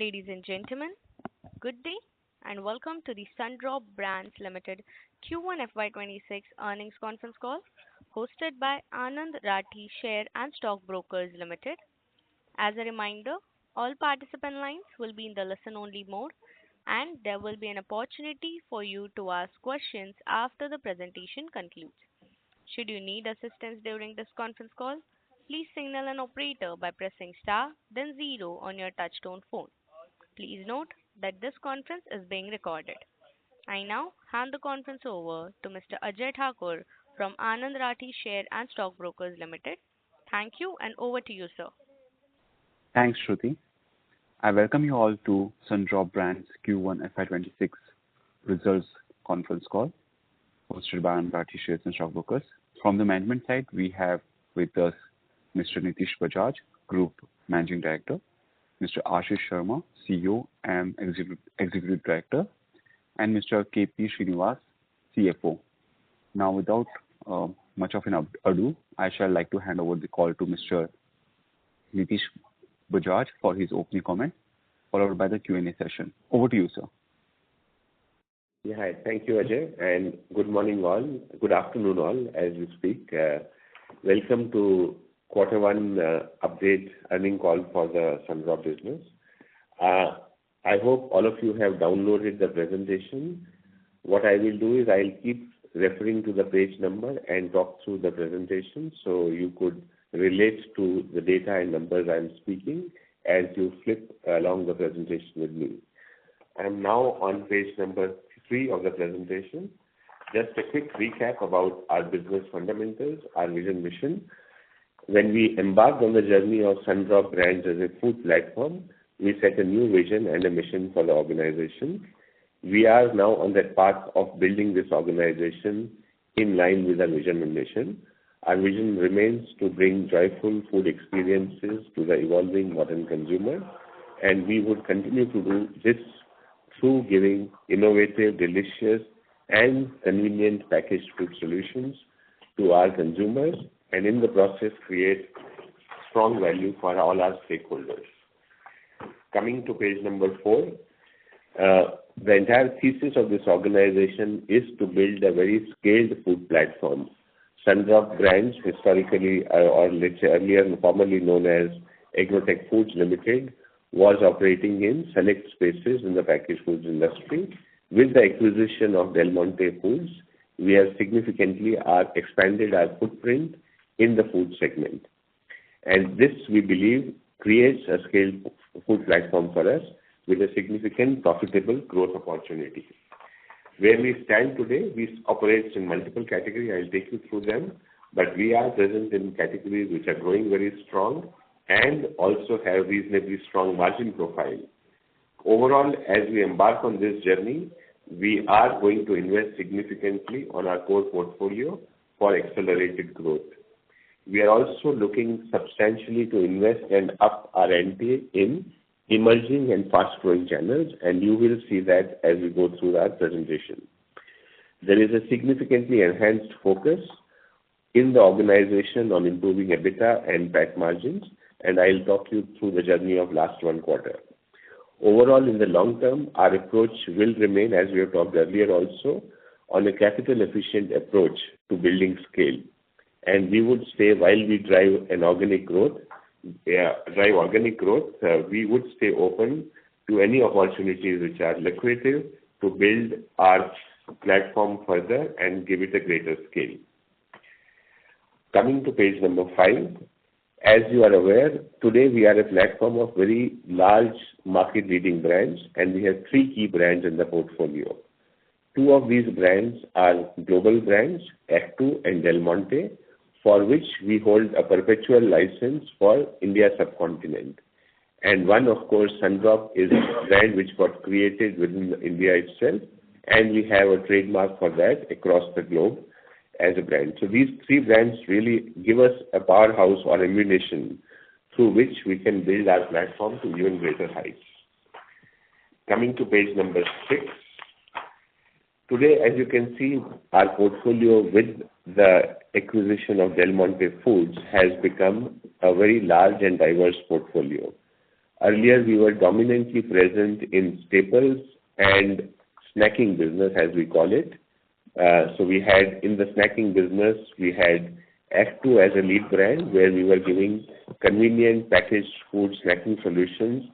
Ladies and gentlemen, good day and welcome to the Sundrop Brands Limited Q1 FY26 earnings conference call hosted by Anand Rathi Share and Stock Brokers Limited. As a reminder, all participant lines will be in the listen only mode and there will be an opportunity for you to ask questions after the presentation concludes. Should you need assistance during this conference call, please signal an operator by pressing star then zero on your touchtone phone. Please note that this conference is being recorded. I now hand the conference over to Mr. Ajay Thakur from Anand Rathi Share and Stock Brokers Limited. Thank you and over to you, sir. Thanks, Shruti. I welcome you all to Sundrop Brands Q1 FY26 results conference call hosted by Anand Rathi Shares and Stock Brokers. From the management side, we have with us Mr. Nitish Bajaj, Group Managing Director, Mr. Ashish Sharma, CEO and Executive Director, and Mr. KP Srinivas, CFO. Now, without much of an ado, I shall like to hand over the call to Mr. Nitish Bajaj for his opening comment, followed by the Q&A session. Over to you, sir. Yeah, hi. Thank you, Ajay, and good morning all. Good afternoon all, as we speak. Welcome to Quarter 1 update earning call for the Sundrop business. I hope all of you have downloaded the presentation. What I will do is I'll keep referring to the page number and talk through the presentation so you could relate to the data and numbers I'm speaking as you flip along the presentation with me. I'm now on page number 3 of the presentation. Just a quick recap about our business fundamentals, our vision mission. When we embarked on the journey of Sundrop Brands as a food platform, we set a new vision and a mission for the organization. We are now on that path of building this organization in line with our vision and mission. Our vision remains to bring joyful food experiences to the evolving modern consumer, and we would continue to do this through giving innovative, delicious, and convenient packaged food solutions to our consumers, and in the process create strong value for all our stakeholders. Coming to page number 4, the entire thesis of this organization is to build a very scaled food platform. Sundrop Brands, historically or let's say earlier formerly known as Agrotech Foods Limited, was operating in select spaces in the packaged foods industry. With the acquisition of Del Monte Foods, we have significantly expanded our footprint in the food segment. And this, we believe, creates a scaled food platform for us with a significant profitable growth opportunity. Where we stand today, we operate in multiple categories. I'll take you through them, but we are present in categories which are growing very strong and also have reasonably strong margin profile. Overall, as we embark on this journey, we are going to invest significantly on our core portfolio for accelerated growth. We are also looking substantially to invest and up our ante in emerging and fast-growing channels, and you will see that as we go through our presentation. There is a significantly enhanced focus in the organization on improving EBITDA and PAT margins, and I'll talk you through the journey of last 1 quarter. Overall, in the long term, our approach will remain, as we have talked earlier also, on a capital-efficient approach to building scale. And we would stay, while we drive organic growth, we would stay open to any opportunities which are lucrative to build our platform further and give it a greater scale. Coming to page number 5, as you are aware, today we are a platform of very large market-leading brands, and we have 3 key brands in the portfolio. 2 of these brands are global brands, Actu and Del Monte, for which we hold a perpetual license for India subcontinent. And one, of course, Sundrop, is a brand which got created within India itself, and we have a trademark for that across the globe as a brand. So these 3 brands really give us a powerhouse or ammunition through which we can build our platform to even greater heights. Coming to page number 6. Today, as you can see, our portfolio with the acquisition of Del Monte Foods has become a very large and diverse portfolio. Earlier, we were dominantly present in staples and snacking business, as we call it. So we had, in the snacking business, we had F2 as a lead brand, where we were giving convenient packaged food snacking solutions,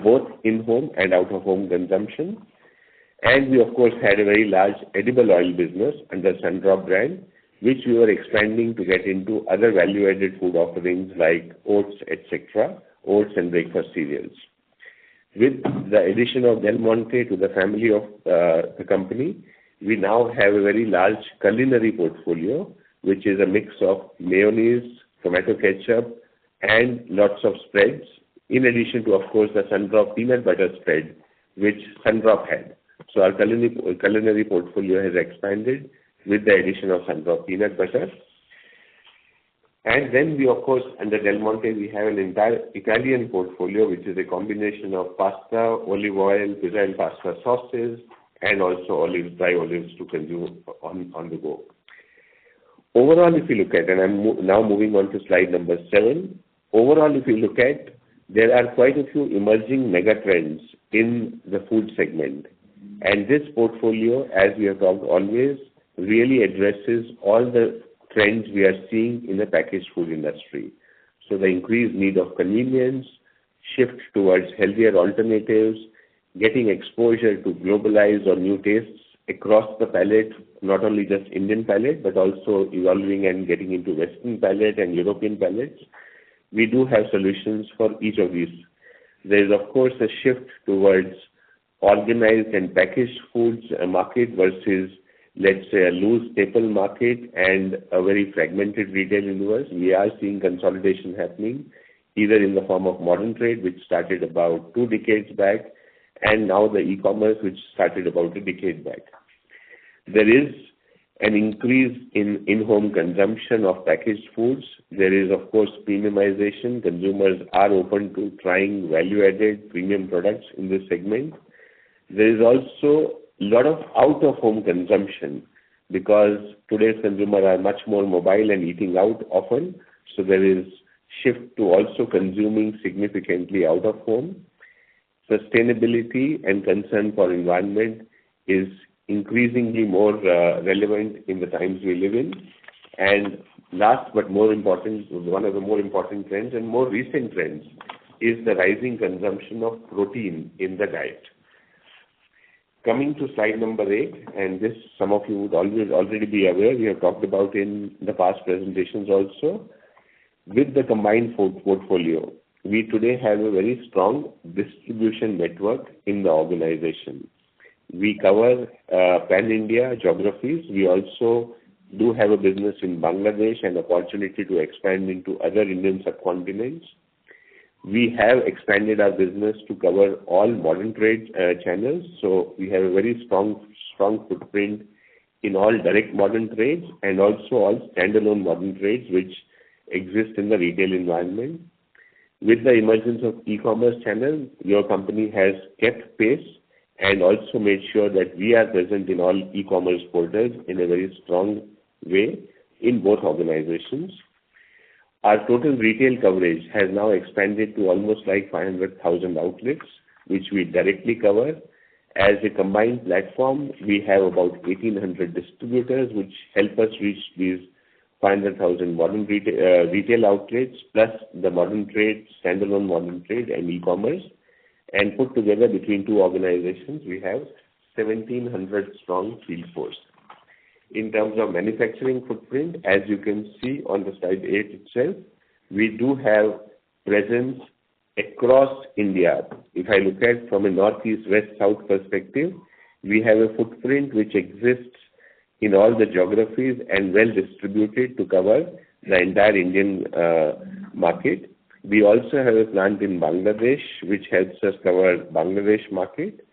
both in-home and out-of-home consumption. And we, of course, had a very large edible oil business under Sundrop brand, which we were expanding to get into other value-added food offerings like oats, etc., oats and breakfast cereals. With the addition of Del Monte to the family of the company, we now have a very large culinary portfolio, which is a mix of mayonnaise, tomato ketchup, and lots of spreads, in addition to, of course, the Sundrop peanut butter spread, which Sundrop had. So our culinary portfolio has expanded with the addition of Sundrop peanut butter. And then we, of course, under Del Monte, we have an entire Italian portfolio, which is a combination of pasta, olive oil, pizza and pasta sauces, and also olives, dry olives to consume on the go. Overall, if you look at, and I'm now moving on to slide number 7, overall, if you look at, there are quite a few emerging mega trends in the food segment. And this portfolio, as we have talked always, really addresses all the trends we are seeing in the packaged food industry. So the increased need of convenience, shift towards healthier alternatives, getting exposure to globalized or new tastes across the palette, not only just Indian palette, but also evolving and getting into Western palette and European palettes. We do have solutions for each of these. There is, of course, a shift towards organized and packaged foods market versus, let's say, a loose staple market and a very fragmented retail universe. We are seeing consolidation happening, either in the form of modern trade, which started about 2 decades back, and now the e-commerce, which started about a decade back. There is an increase in in-home consumption of packaged foods. There is, of course, premiumization. Consumers are open to trying value-added premium products in this segment. There is also a lot of out-of-home consumption because today's consumers are much more mobile and eating out often. So there is shift to also consuming significantly out of home. Sustainability and concern for environment is increasingly more relevant in the times we live in. And last but more important, one of the more important trends and more recent trends is the rising consumption of protein in the diet. Coming to slide number 8, and this some of you would already be aware, we have talked about in the past presentations also. With the combined portfolio, we today have a very strong distribution network in the organization. We cover pan-India geographies. We also do have a business in Bangladesh and opportunity to expand into other Indian subcontinents. We have expanded our business to cover all modern trade channels. So we have a very strong footprint in all direct modern trades and also all standalone modern trades which exist in the retail environment. With the emergence of e-commerce channel, your company has kept pace and also made sure that we are present in all e-commerce portals in a very strong way in both organizations. Our total retail coverage has now expanded to almost like 500,000 outlets, which we directly cover. As a combined platform, we have about 1,800 distributors, which help us reach these 500,000 modern retail outlets, plus the modern trade, standalone modern trade and e-commerce. And put together between two organizations, we have 1,700 strong field force. In terms of manufacturing footprint, as you can see on the slide 8 itself, we do have presence across India. If I look at from a northeast, west, south perspective, we have a footprint which exists in all the geographies and well distributed to cover the entire Indian market. We also have a plant in Bangladesh, which helps us cover Bangladesh market.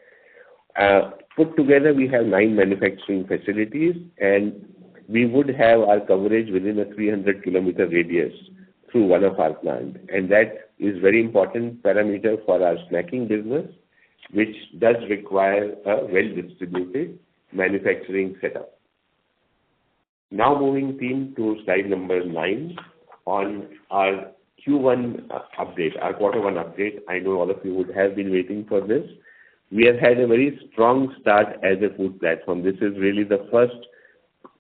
Put together, we have 9 manufacturing facilities, and we would have our coverage within a 300-kilometer radius through one of our plants. And that is very important parameter for our snacking business, which does require a well-distributed manufacturing setup. Now moving team to slide number 9 on our Q1 update, our quarter one update. I know all of you would have been waiting for this. We have had a very strong start as a food platform. This is really the first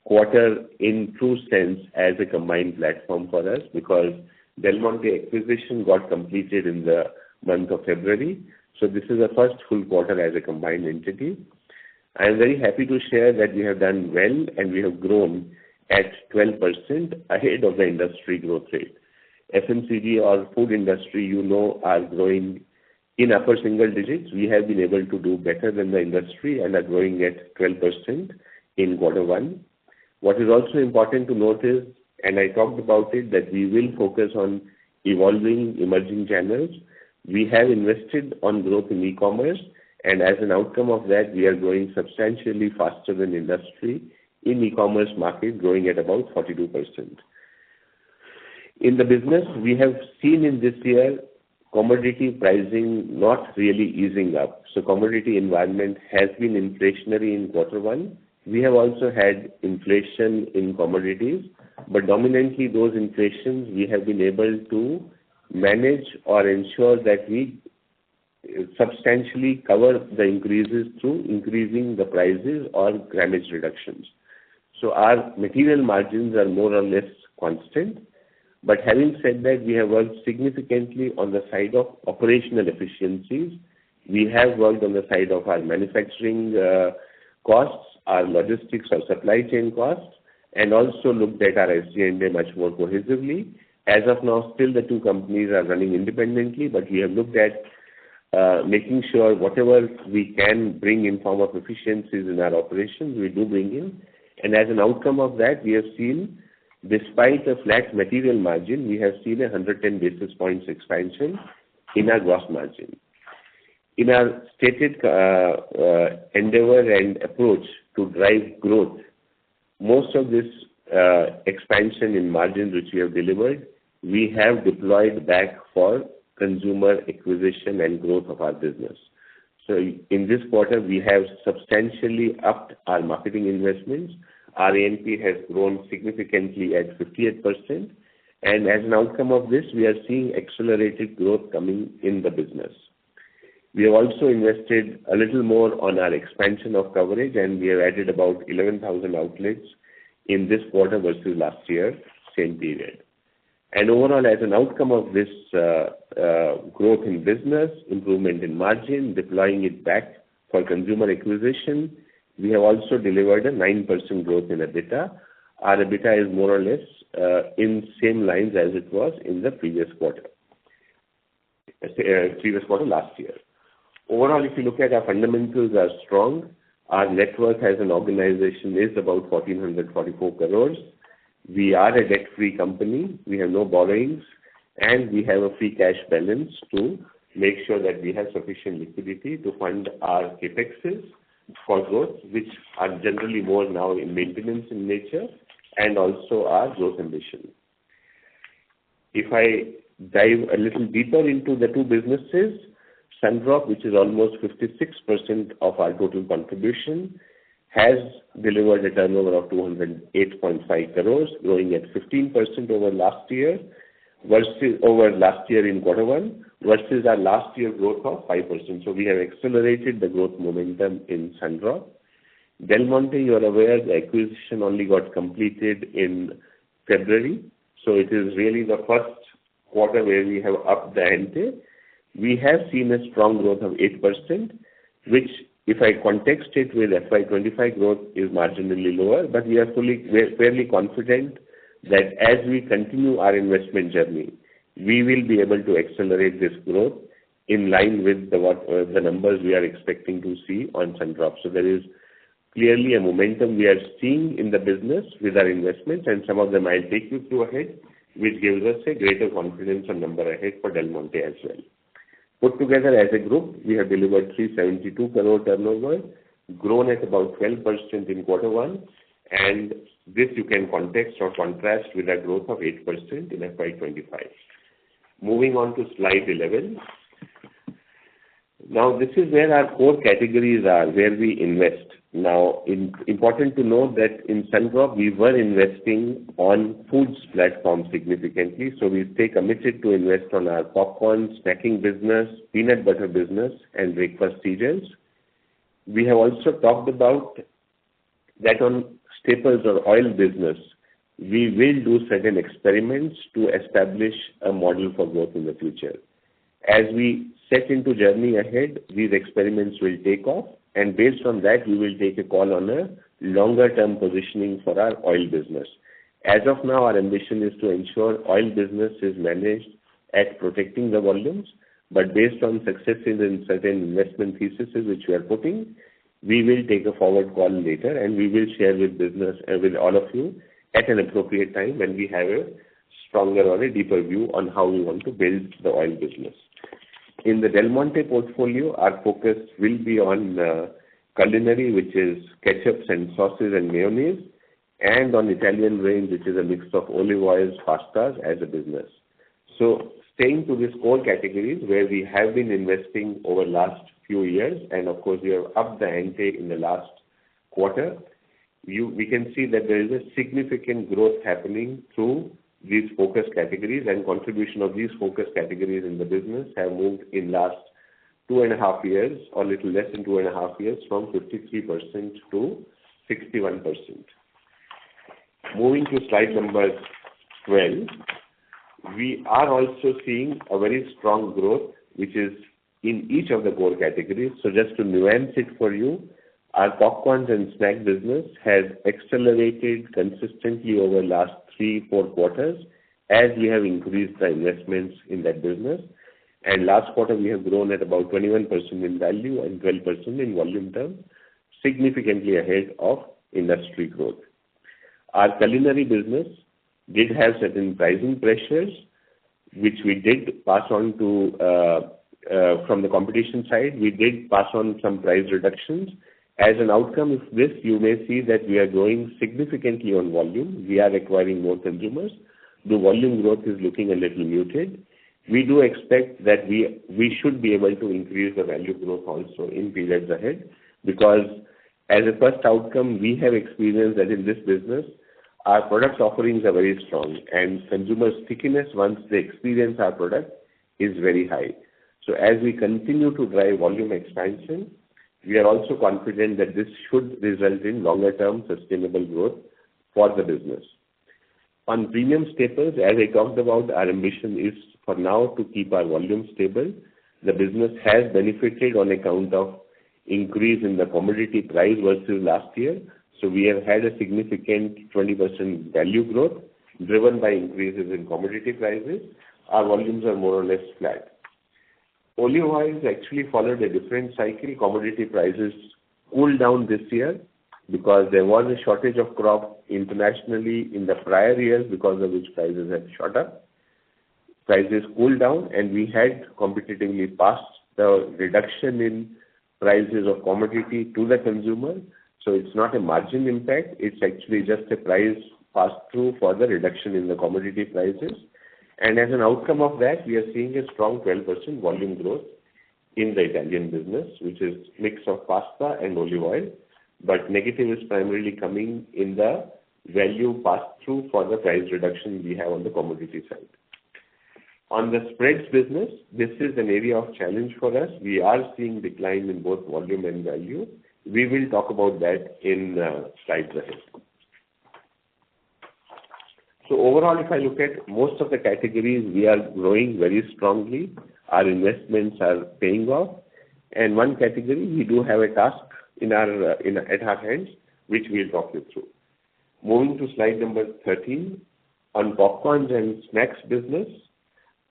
quarter in true sense as a combined platform for us, because Del Monte acquisition got completed in the month of February. So this is the first full quarter as a combined entity. I am very happy to share that we have done well and we have grown at 12% ahead of the industry growth rate. FMCG or food industry, are growing in upper single digits. We have been able to do better than the industry and are growing at 12% in quarter one. What is also important to note is, and I talked about it, that we will focus on evolving emerging channels. We have invested on growth in e-commerce, and as an outcome of that, we are growing substantially faster than industry in e-commerce market, growing at about 42%. In the business, we have seen in this year commodity pricing not really easing up. So commodity environment has been inflationary in quarter one. We have also had inflation in commodities, but dominantly those inflations we have been able to manage or ensure that we substantially cover the increases through increasing the prices or grammage reductions. So our material margins are more or less constant. But having said that, we have worked significantly on the side of operational efficiencies. We have worked on the side of our manufacturing costs, our logistics or supply chain costs, and also looked at our SG&A much more cohesively. As of now, still the two companies are running independently, but we have looked at making sure whatever we can bring in form of efficiencies in our operations, we do bring in. And as an outcome of that, we have seen, despite a flat material margin, we have seen a 110 basis points expansion in our gross margin. In our stated endeavor and approach to drive growth, most of this expansion in margins which we have delivered, we have deployed back for consumer acquisition and growth of our business. So in this quarter, we have substantially upped our marketing investments. Our A&P has grown significantly at 58%. And as an outcome of this, we are seeing accelerated growth coming in the business. We have also invested a little more on our expansion of coverage, and we have added about 11,000 outlets in this quarter versus last year, same period. And overall, as an outcome of this growth in business, improvement in margin, deploying it back for consumer acquisition, we have also delivered a 9% growth in EBITDA. Our EBITDA is more or less in same lines as it was in the previous quarter last year. Overall, if you look at our fundamentals are strong. Our net worth as an organization is about 1,444 crores. We are a debt-free company. We have no borrowings, and we have a free cash balance to make sure that we have sufficient liquidity to fund our capexes for growth, which are generally more now in maintenance in nature, and also our growth ambition. If I dive a little deeper into the two businesses, Sundrop, which is almost 56% of our total contribution, has delivered a turnover of 208.5 crores, growing at 15% over last year in quarter one, versus our last year growth of 5%. So we have accelerated the growth momentum in Sundrop. Del Monte, you are aware, the acquisition only got completed in February. So it is really the first quarter where we have upped the ante. We have seen a strong growth of 8%, which, if I context it with FY25 growth, is marginally lower, but we are fairly confident that as we continue our investment journey, we will be able to accelerate this growth in line with the numbers we are expecting to see on Sundrop. So there is clearly a momentum we are seeing in the business with our investments, and some of them I'll take you through ahead, which gives us a greater confidence on number ahead for Del Monte as well. Put together as a group, we have delivered 372 crore turnover, grown at about 12% in quarter one, and this you can context or contrast with a growth of 8% in FY25. Moving on to slide 11. Now, this is where our core categories are, where we invest. Now, important to note that in Sundrop, we were investing on foods platform significantly. So we stay committed to invest on our popcorn, snacking business, peanut butter business, and breakfast cereals. We have also talked about that on staples or oil business, we will do certain experiments to establish a model for growth in the future. As we set into journey ahead, these experiments will take off, and based on that, we will take a call on a longer-term positioning for our oil business. As of now, our ambition is to ensure oil business is managed at protecting the volumes, but based on successes in certain investment theses which we are putting, we will take a forward call later, and we will share with business and with all of you at an appropriate time when we have a stronger or a deeper view on how we want to build the oil business. In the Del Monte portfolio, our focus will be on culinary, which is ketchups and sauces and mayonnaise, and on Italian range, which is a mix of olive oils, pastas as a business. So staying to these core categories where we have been investing over last few years, and of course we have upped the ante in the last quarter, we can see that there is a significant growth happening through these focus categories, and contribution of these focus categories in the business have moved in last 2.5 years, or little less than 2.5 years, from 53% to 61%. Moving to slide number 12, we are also seeing a very strong growth, which is in each of the core categories. So just to nuance it for you, our popcorns and snack business has accelerated consistently over last 3-4 quarters as we have increased the investments in that business. And last quarter we have grown at about 21% in value and 12% in volume terms, significantly ahead of industry growth. Our culinary business did have certain pricing pressures, which we did pass on to from the competition side. We did pass on some price reductions. As an outcome of this, you may see that we are growing significantly on volume. We are acquiring more consumers. The volume growth is looking a little muted. We do expect that we should be able to increase the value growth also in periods ahead, because as a first outcome, we have experienced that in this business, our product offerings are very strong, and consumer stickiness once they experience our product is very high. So as we continue to drive volume expansion, we are also confident that this should result in longer-term sustainable growth for the business. On premium staples, as I talked about, our ambition is for now to keep our volume stable. The business has benefited on account of increase in the commodity price versus last year. So we have had a significant 20% value growth driven by increases in commodity prices. Our volumes are more or less flat. Olive oils actually followed a different cycle. Commodity prices cooled down this year because there was a shortage of crop internationally in the prior years, because of which prices had shot up. Prices cooled down, and we had competitively passed the reduction in prices of commodity to the consumer. So it's not a margin impact, it's actually just a price pass-through for the reduction in the commodity prices. And as an outcome of that, we are seeing a strong 12% volume growth in the Italian business, which is mix of pasta and olive oil. But negative is primarily coming in the value pass-through for the price reduction we have on the commodity side. On the spreads business, this is an area of challenge for us. We are seeing decline in both volume and value. We will talk about that in slides ahead. So overall, if I look at most of the categories, we are growing very strongly. Our investments are paying off. And one category, we do have a task at our hands, which we'll talk you through. Moving to slide number 13, on popcorns and snacks business.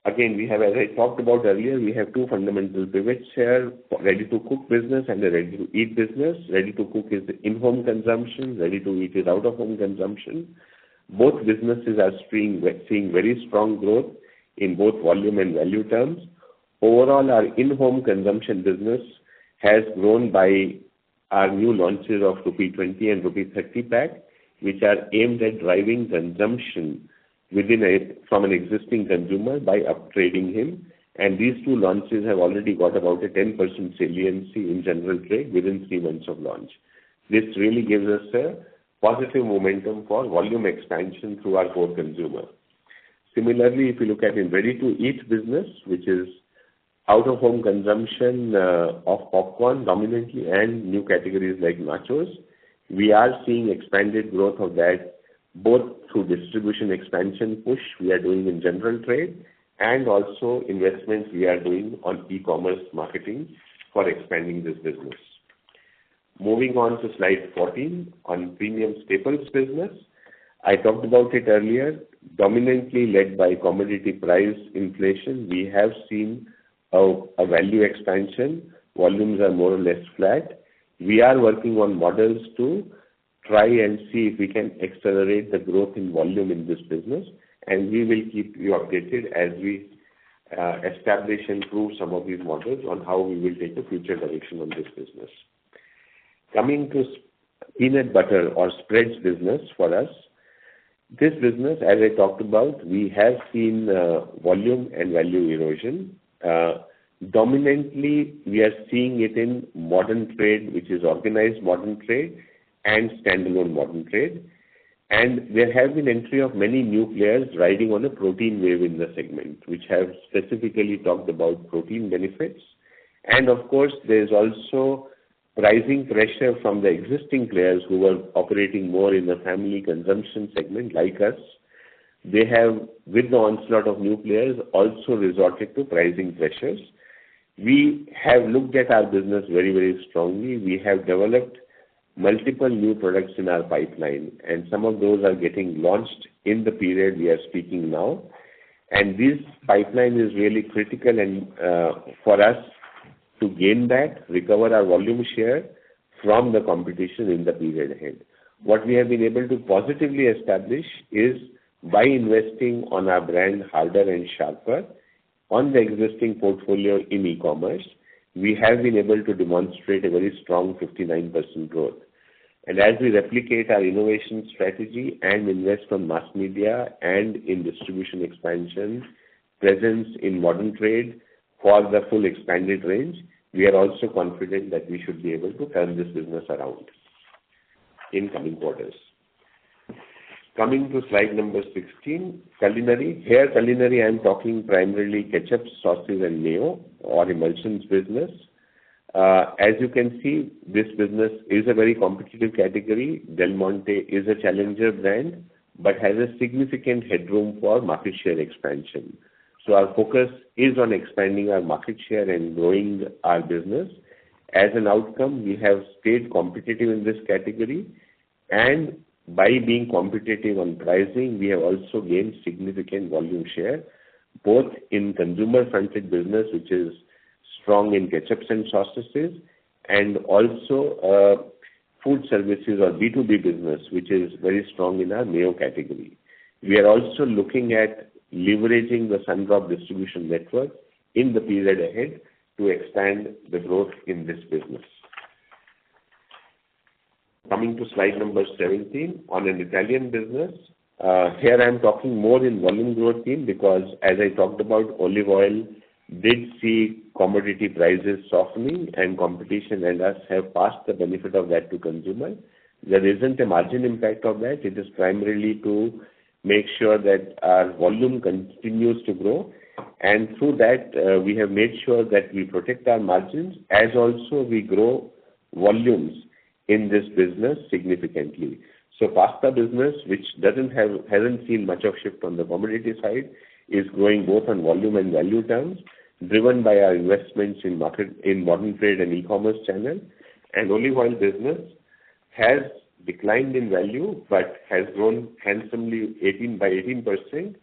Again, we have, as I talked about earlier, we have two fundamental pivots here: ready-to-cook business and the ready-to-eat business. Ready-to-cook is the in-home consumption, ready-to-eat is out-of-home consumption. Both businesses are seeing very strong growth in both volume and value terms. Overall, our in-home consumption business has grown by our new launches of rupee 20 and rupee 30 pack, which are aimed at driving consumption from an existing consumer by upgrading him. And these two launches have already got about a 10% saliency in general trade within 3 months of launch. This really gives us a positive momentum for volume expansion through our core consumer. Similarly, if you look at in ready-to-eat business, which is out-of-home consumption of popcorn dominantly and new categories like nachos, we are seeing expanded growth of that both through distribution expansion push we are doing in general trade and also investments we are doing on e-commerce marketing for expanding this business. Moving on to slide 14 on premium staples business. I talked about it earlier, dominantly led by commodity price inflation. We have seen a value expansion. Volumes are more or less flat. We are working on models to try and see if we can accelerate the growth in volume in this business, and we will keep you updated as we establish and prove some of these models on how we will take a future direction on this business. Coming to peanut butter or spreads business for us, this business, as I talked about, we have seen volume and value erosion. Dominantly, we are seeing it in modern trade, which is organized modern trade and standalone modern trade. And there have been entry of many new players riding on a protein wave in the segment, which have specifically talked about protein benefits. And of course, there is also pricing pressure from the existing players who were operating more in the family consumption segment like us. They have, with the onslaught of new players, also resorted to pricing pressures. We have looked at our business very, very strongly. We have developed multiple new products in our pipeline, and some of those are getting launched in the period we are speaking now. And this pipeline is really critical and for us to gain that, recover our volume share from the competition in the period ahead. What we have been able to positively establish is by investing on our brand harder and sharper on the existing portfolio in e-commerce, we have been able to demonstrate a very strong 59% growth. And as we replicate our innovation strategy and invest on mass media and in distribution expansion, presence in modern trade for the full expanded range, we are also confident that we should be able to turn this business around in coming quarters. Coming to slide number 16, culinary. Here, culinary, I am talking primarily ketchup, sauces, and mayo or emulsions business. As you can see, this business is a very competitive category. Del Monte is a challenger brand, but has a significant headroom for market share expansion. So our focus is on expanding our market share and growing our business. As an outcome, we have stayed competitive in this category, and by being competitive on pricing, we have also gained significant volume share, both in consumer-fronted business, which is strong in ketchups and sauces, and also food services or B2B business, which is very strong in our mayo category. We are also looking at leveraging the Sundrop distribution network in the period ahead to expand the growth in this business. Coming to slide number 17 on an Italian business. Here I am talking more in volume growth theme because as I talked about, olive oil did see commodity prices softening and competition and us have passed the benefit of that to consumer. There isn't a margin impact of that. It is primarily to make sure that our volume continues to grow, and through that we have made sure that we protect our margins as also we grow volumes in this business significantly. So pasta business, which hasn't seen much of shift on the commodity side, is growing both on volume and value terms, driven by our investments in modern trade and e-commerce channel. And olive oil business has declined in value but has grown handsomely by 18%,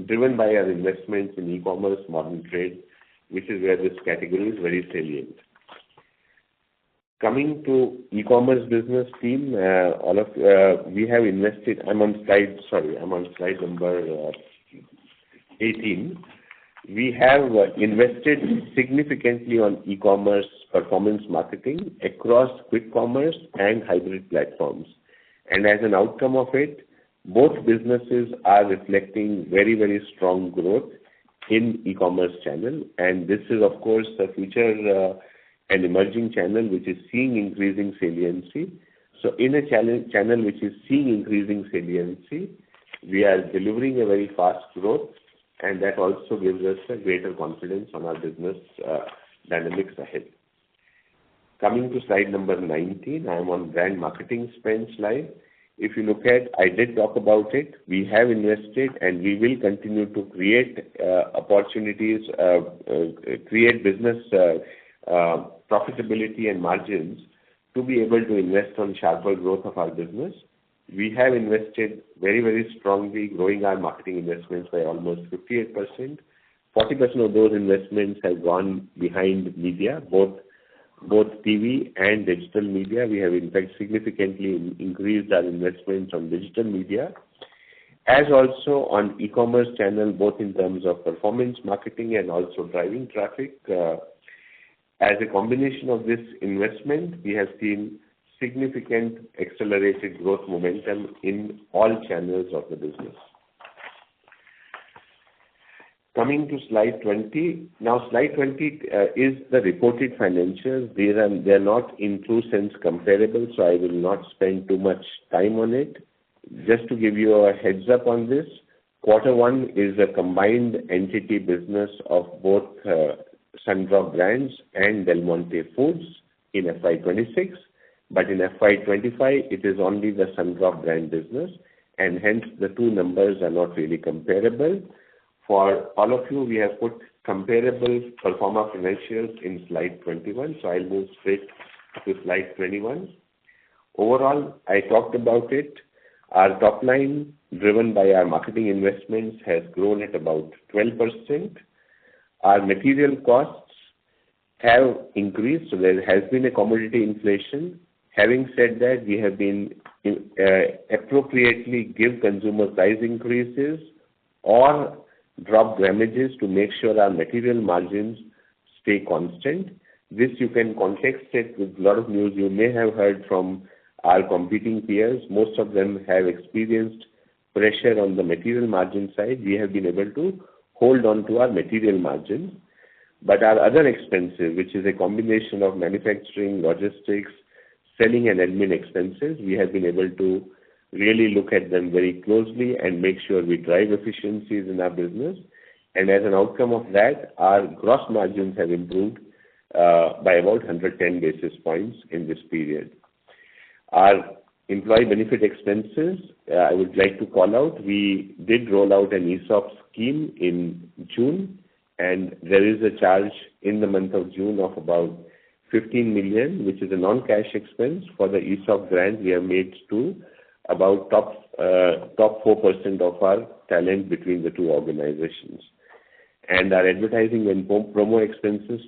driven by our investments in e-commerce, modern trade, which is where this category is very salient. Coming to e-commerce business team, we have invested. I'm on slide number 18. We have invested significantly on e-commerce performance marketing across quick commerce and hybrid platforms. And as an outcome of it, both businesses are reflecting very, very strong growth in e-commerce channel, and this is of course the future an emerging channel which is seeing increasing saliency. So in a channel which is seeing increasing saliency, we are delivering a very fast growth, and that also gives us a greater confidence on our business dynamics ahead. Coming to slide number 19, I am on brand marketing spend slide. If you look at, I did talk about it, we have invested and we will continue to create opportunities, create business profitability and margins to be able to invest on sharper growth of our business. We have invested very, very strongly, growing our marketing investments by almost 58%. 40% of those investments have gone behind media, both TV and digital media. We have in fact significantly increased our investments on digital media, as also on e-commerce channel, both in terms of performance marketing and also driving traffic. As a combination of this investment, we have seen significant accelerated growth momentum in all channels of the business. Coming to slide 20. Now, slide 20 is the reported financials. They are not in true sense comparable, so I will not spend too much time on it. Just to give you a heads up on this, quarter one is a combined entity business of both Sundrop Brands and Del Monte Foods in FY26, but in FY25 it is only the Sundrop brand business, and hence the two numbers are not really comparable. For all of you, we have put comparable pro forma financials in slide 21, so I'll move straight to slide 21. Overall, I talked about it. Our top line, driven by our marketing investments, has grown at about 12%. Our material costs have increased, so there has been a commodity inflation. Having said that, we have been appropriately give consumer price increases or drop damages to make sure our material margins stay constant. This you can context it with a lot of news you may have heard from our competing peers. Most of them have experienced pressure on the material margin side. We have been able to hold on to our material margins. But our other expenses, which is a combination of manufacturing, logistics, selling and admin expenses, we have been able to really look at them very closely and make sure we drive efficiencies in our business. And as an outcome of that, our gross margins have improved by about 110 basis points in this period. Our employee benefit expenses, I would like to call out, we did roll out an ESOP scheme in June, and there is a charge in the month of June of about 15 million, which is a non-cash expense for the ESOP grant we have made to about top 4% of our talent between the two organizations. And our advertising and promo expenses,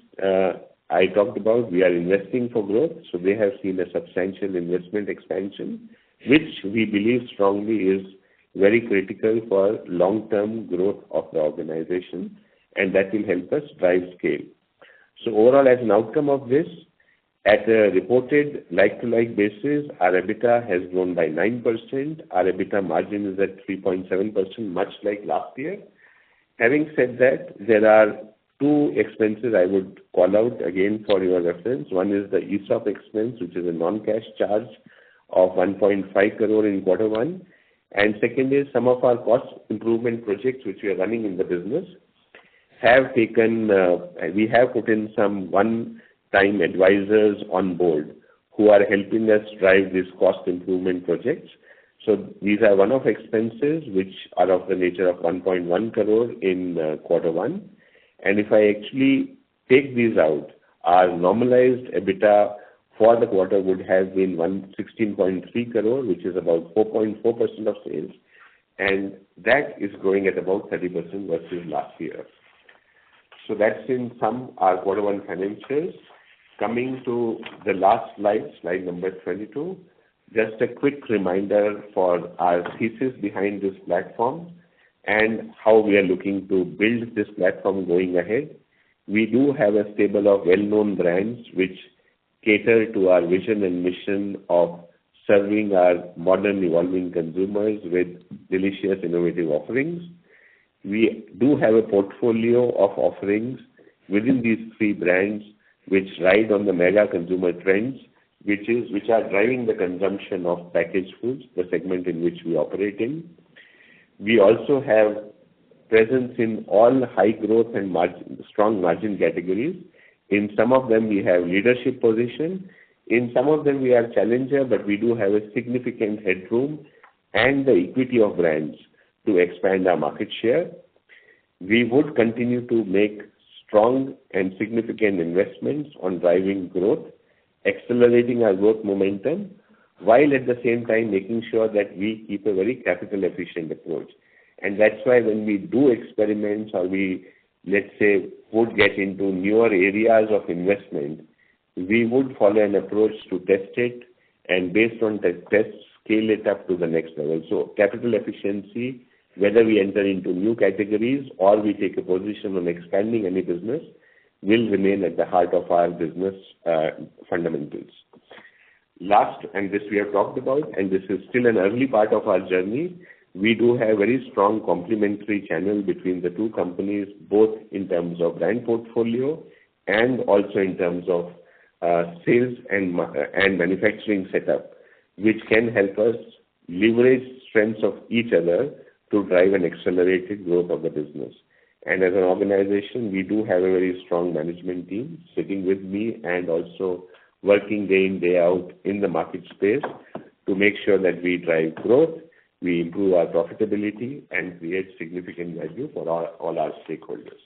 I talked about, we are investing for growth, so they have seen a substantial investment expansion, which we believe strongly is very critical for long-term growth of the organization, and that will help us drive scale. So overall, as an outcome of this, at a reported like-to-like basis, our EBITDA has grown by 9%. Our EBITDA margin is at 3.7%, much like last year. Having said that, there are two expenses I would call out again for your reference. One is the ESOP expense, which is a non-cash charge of 1.5 crore in quarter one. And second is some of our cost improvement projects which we are running in the business have taken, we have put in some one-time advisors on board who are helping us drive these cost improvement projects. So these are one-off expenses which are of the nature of 1.1 crore in quarter one. And if I actually take these out, our normalized EBITDA for the quarter would have been 16.3 crore, which is about 4.4% of sales. And that is growing at about 30% versus last year. So that's in sum our quarter one financials. Coming to the last slide, slide number 22, just a quick reminder for our thesis behind this platform and how we are looking to build this platform going ahead. We do have a stable of well-known brands which cater to our vision and mission of serving our modern evolving consumers with delicious innovative offerings. We do have a portfolio of offerings within these three brands which ride on the mega consumer trends, which are driving the consumption of packaged foods, the segment in which we operate in. We also have presence in all high growth and strong margin categories. In some of them, we have leadership position. In some of them, we are challenger, but we do have a significant headroom and the equity of brands to expand our market share. We would continue to make strong and significant investments on driving growth, accelerating our growth momentum, while at the same time making sure that we keep a very capital efficient approach. And that's why when we do experiments or we, let's say, would get into newer areas of investment, we would follow an approach to test it and based on the tests, scale it up to the next level. So capital efficiency, whether we enter into new categories or we take a position on expanding any business, will remain at the heart of our business fundamentals. Last, and this we have talked about, and this is still an early part of our journey, we do have very strong complementary channel between the two companies, both in terms of brand portfolio and also in terms of sales and manufacturing setup, which can help us leverage strengths of each other to drive an accelerated growth of the business. And as an organization, we do have a very strong management team sitting with me and also working day in, day out in the market space to make sure that we drive growth, we improve our profitability, and create significant value for all our stakeholders.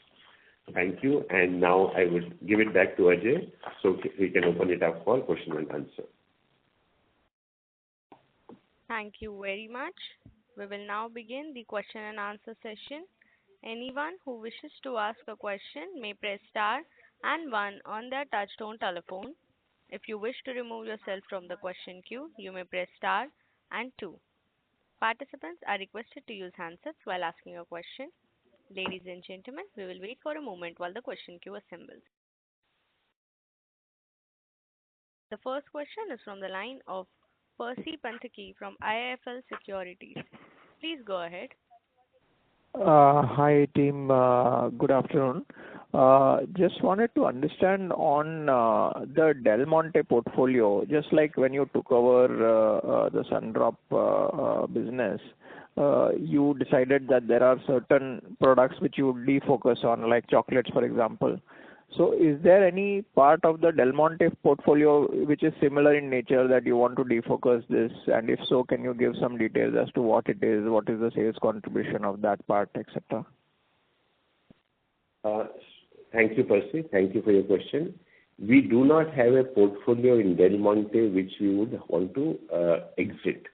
Thank you. And now I will give it back to Ajay so we can open it up for question and answer. Thank you very much. We will now begin the question and answer session. Anyone who wishes to ask a question may press star and one on their touchtone telephone. If you wish to remove yourself from the question queue, you may press star and two. Participants are requested to use handsets while asking a question. Ladies and gentlemen, we will wait for a moment while the question queue assembles. The first question is from the line of Percy Panthaki from IIFL Securities. Please go ahead. Hi team, good afternoon. Just wanted to understand on the Del Monte portfolio, just like when you took over the Sundrop business, you decided that there are certain products which you would defocus on, like chocolates, for example. So is there any part of the Del Monte portfolio which is similar in nature that you want to defocus this? And if so, can you give some details as to what it is, what is the sales contribution of that part, etc.? Thank you, Percy. Thank you for your question. We do not have a portfolio in Del Monte which we would want to exit.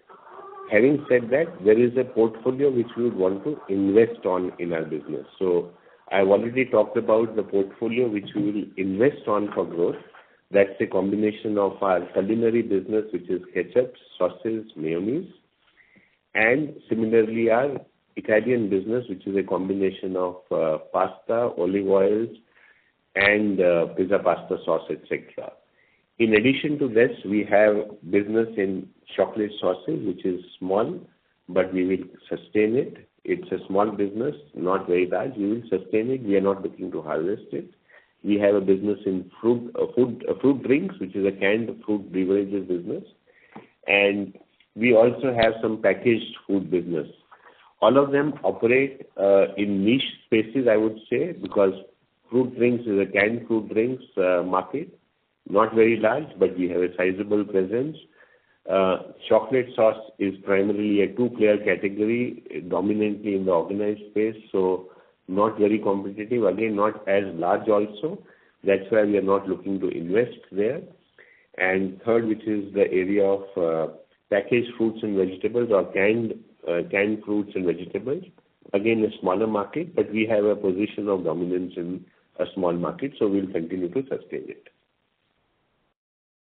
Having said that, there is a portfolio which we would want to invest on in our business. So I've already talked about the portfolio which we will invest on for growth. That's a combination of our culinary business, which is ketchup, sauces, mayonnaise, and similarly our Italian business, which is a combination of pasta, olive oils, and pizza pasta sauce, etc. In addition to this, we have business in chocolate sauces, which is small, but we will sustain it. It's a small business, not very large. We will sustain it. We are not looking to harvest it. We have a business in fruit drinks, which is a canned fruit beverages business. And we also have some packaged food business. All of them operate in niche spaces, I would say, because fruit drinks is a canned fruit drinks market. Not very large, but we have a sizable presence. Chocolate sauce is primarily a two-player category, dominantly in the organized space, so not very competitive. Again, not as large also. That's why we are not looking to invest there. And third, which is the area of packaged fruits and vegetables or canned fruits and vegetables. Again, a smaller market, but we have a position of dominance in a small market, so we'll continue to sustain it.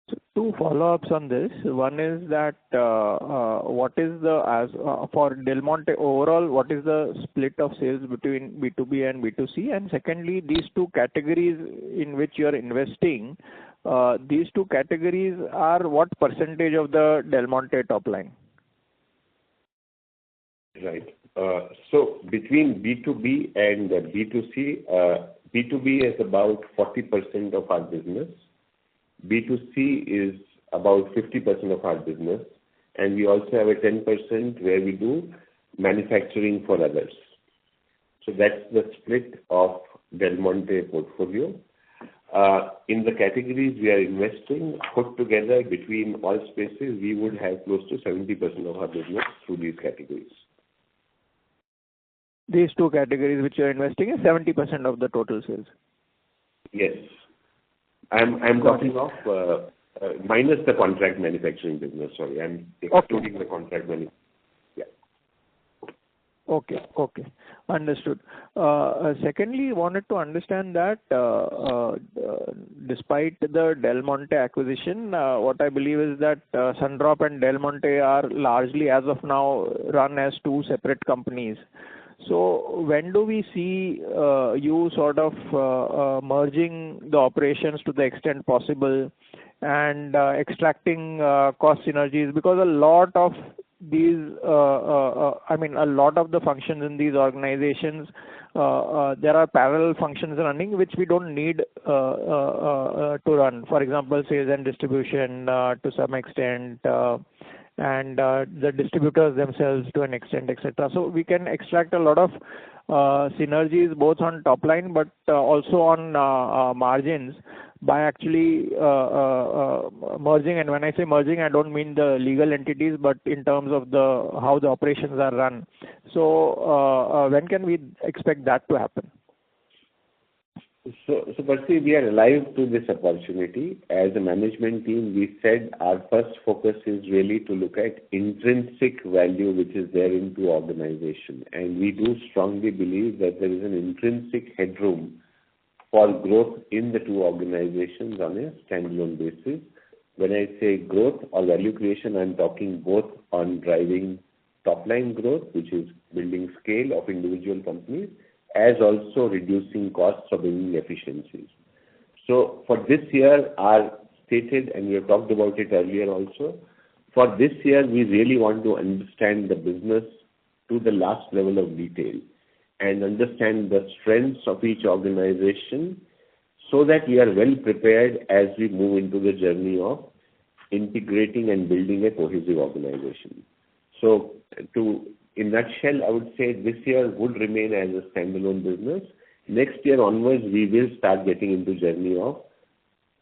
So two follow-ups on this. One is that what is the, for Del Monte overall, what is the split of sales between B2B and B2C? And secondly, these two categories in which you are investing, these two categories are what percentage of the Del Monte top line? Right. So between B2B and B2C, B2B is about 40% of our business. B2C is about 50% of our business, and we also have a 10% where we do manufacturing for others. So that's the split of Del Monte portfolio. In the categories we are investing, put together between all spaces, we would have close to 70% of our business through these categories. These two categories which you're investing in, 70% of the total sales? Yes. I'm talking of minus the contract manufacturing business. Sorry, I'm excluding the contract manufacturing. Yeah. Okay. Understood. Secondly, wanted to understand that despite the Del Monte acquisition, what I believe is that Sundrop and Del Monte are largely, as of now, run as two separate companies. So when do we see you sort of merging the operations to the extent possible and extracting cost synergies? Because a lot of these, a lot of the functions in these organizations, there are parallel functions running which we don't need to run. For example, sales and distribution to some extent, and the distributors themselves to an extent, etc. So we can extract a lot of synergies both on top line but also on margins by actually merging. And when I say merging, I don't mean the legal entities, but in terms of how the operations are run. So when can we expect that to happen? So Percy, we are alive to this opportunity. As a management team, we said our first focus is really to look at intrinsic value which is there into organization. And we do strongly believe that there is an intrinsic headroom for growth in the two organizations on a standalone basis. When I say growth or value creation, I'm talking both on driving top-line growth, which is building scale of individual companies, as also reducing costs or bringing efficiencies. So for this year, our stated, and we have talked about it earlier also, for this year, we really want to understand the business to the last level of detail and understand the strengths of each organization so that we are well prepared as we move into the journey of integrating and building a cohesive organization. So in a nutshell, I would say this year would remain as a standalone business. Next year onwards, we will start getting into the journey of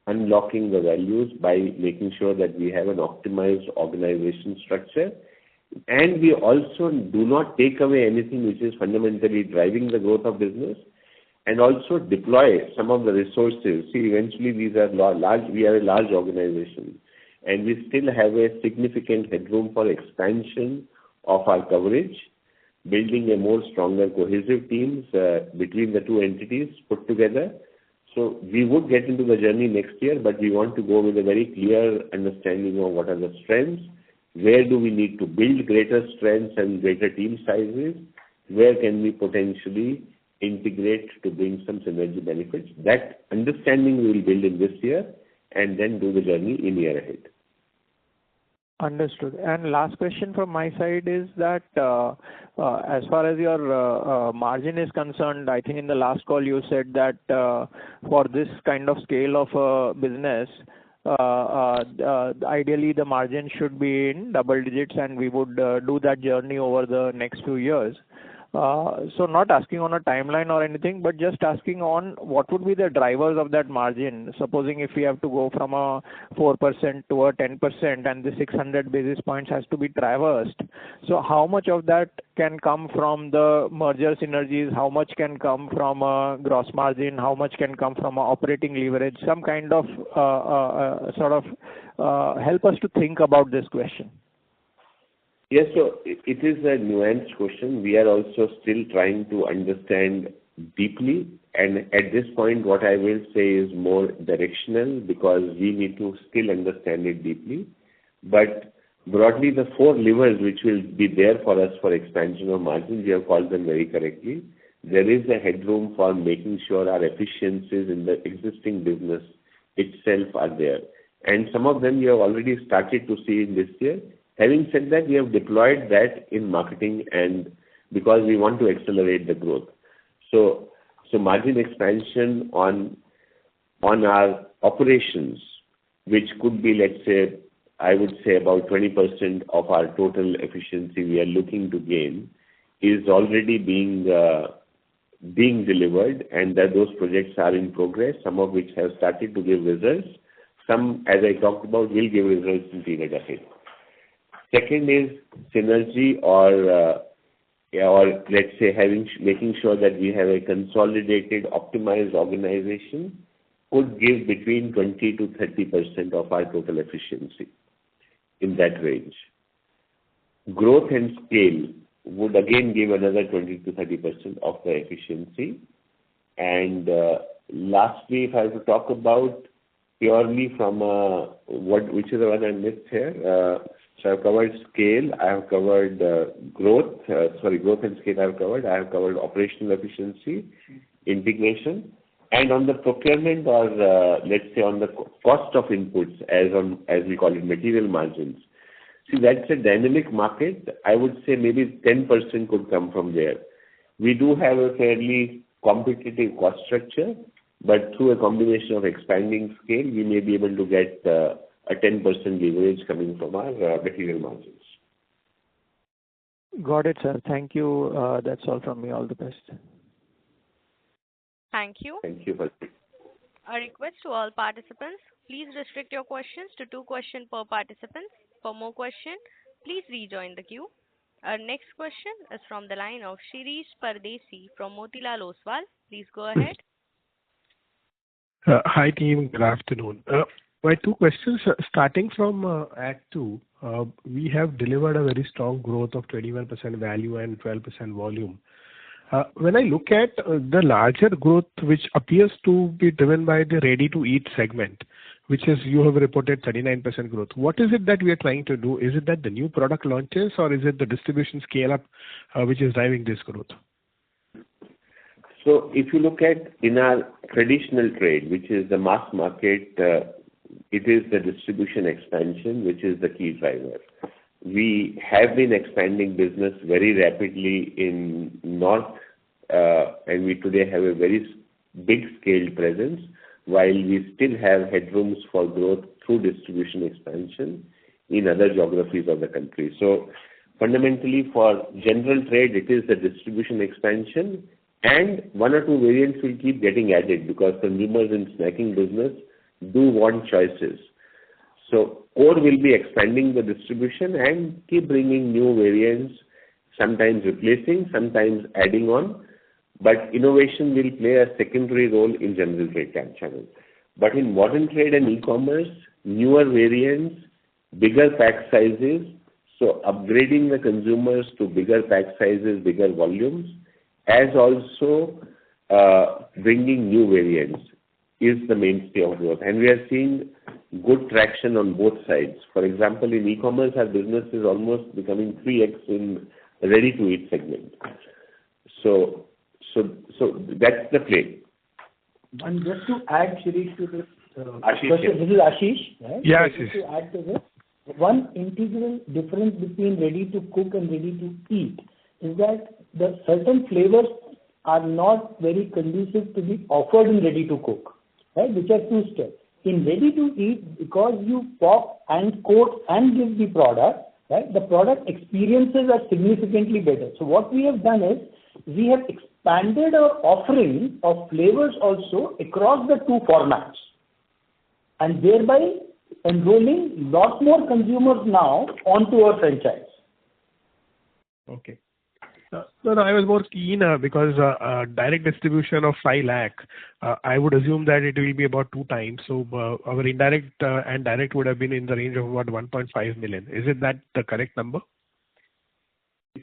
unlocking the values by making sure that we have an optimized organization structure. And we also do not take away anything which is fundamentally driving the growth of business, and also deploy some of the resources. See, eventually these are large. We are a large organization, and we still have a significant headroom for expansion of our coverage, building a more stronger cohesive teams between the two entities put together. So we would get into the journey next year, but we want to go with a very clear understanding of what are the strengths, where do we need to build greater strengths and greater team sizes, where can we potentially integrate to bring some synergy benefits. That understanding we will build in this year and then do the journey in year ahead. Understood. And last question from my side is that as far as your margin is concerned, I think in the last call you said that for this kind of scale of business, ideally the margin should be in double digits, and we would do that journey over the next few years. So not asking on a timeline or anything, but just asking on what would be the drivers of that margin. Supposing if we have to go from a 4% to a 10% and the 600 basis points has to be traversed. So how much of that can come from the merger synergies? How much can come from a gross margin? How much can come from a operating leverage? Some kind of help us to think about this question. Yes, so it is a nuanced question. We are also still trying to understand deeply, and at this point what I will say is more directional because we need to still understand it deeply. But broadly, the four levers which will be there for us for expansion of margins, we have called them very correctly. There is a headroom for making sure our efficiencies in the existing business itself are there. And some of them we have already started to see in this year. Having said that, we have deployed that in marketing and because we want to accelerate the growth. So margin expansion on our operations, which could be, let's say, I would say about 20% of our total efficiency we are looking to gain, is already being delivered, and that those projects are in progress, some of which have started to give results. Some, as I talked about, will give results in period ahead. Second is synergy, or let's say making sure that we have a consolidated, optimized organization could give between 20 to 30% of our total efficiency, in that range. Growth and scale would again give another 20 to 30% of the efficiency. And lastly, if I have to talk about purely from which is the one I missed here? So I've covered scale, I have covered growth and scale I have covered. I have covered operational efficiency, integration, and on the procurement, or let's say on the cost of inputs, as we call it, material margins. See, that's a dynamic market. I would say maybe 10% could come from there. We do have a fairly competitive cost structure, but through a combination of expanding scale, we may be able to get a 10% leverage coming from our material margins. Got it, sir. Thank you. That's all from me. All the best. Thank you. Thank you. A request to all participants, please restrict your questions to 2 questions per participant. For more questions, please rejoin the queue. Our next question is from the line of Shirish Pardesi from Motilal Oswal. Please go ahead. Hi team, good afternoon. My 2 questions, starting from Act 2, we have delivered a very strong growth of 21% value and 12% volume. When I look at the larger growth, which appears to be driven by the ready-to-eat segment, which is you have reported 39% growth. What is it that we are trying to do? Is it that the new product launches, or is it the distribution scale-up which is driving this growth? So if you look at in our traditional trade, which is the mass market, it is the distribution expansion which is the key driver. We have been expanding business very rapidly in North, and we today have a very big scale presence, while we still have headrooms for growth through distribution expansion in other geographies of the country. So fundamentally for general trade, it is the distribution expansion, and 1 or 2 variants will keep getting added because consumers in snacking business do want choices. So core will be expanding the distribution and keep bringing new variants, sometimes replacing, sometimes adding on. But innovation will play a secondary role in general trade channel. But in modern trade and e-commerce, newer variants, bigger pack sizes, so upgrading the consumers to bigger pack sizes, bigger volumes, as also bringing new variants is the mainstay of growth. And we are seeing good traction on both sides. For example, in e-commerce, our business is almost becoming 3x in ready-to-eat segment. So that's the play. And just to add, Shirish, to this Ashish, question, this is Ashish, right? Yeah, so Ashish. just to add to this, one integral difference between ready to cook and ready to eat is that the certain flavors are not very conducive to be offered in ready to cook, right? Which are 2 steps. In ready to eat, because you pop and coat and give the product, right? The product experiences are significantly better. So what we have done is we have expanded our offering of flavors also across the 2 formats, and thereby enrolling lot more consumers now onto our franchise. Okay. No, I was more keen because direct distribution of 5 lakh, I would assume that it will be about 2 times. So our indirect and direct would have been in the range of about 1.5 million. Is it that the correct number?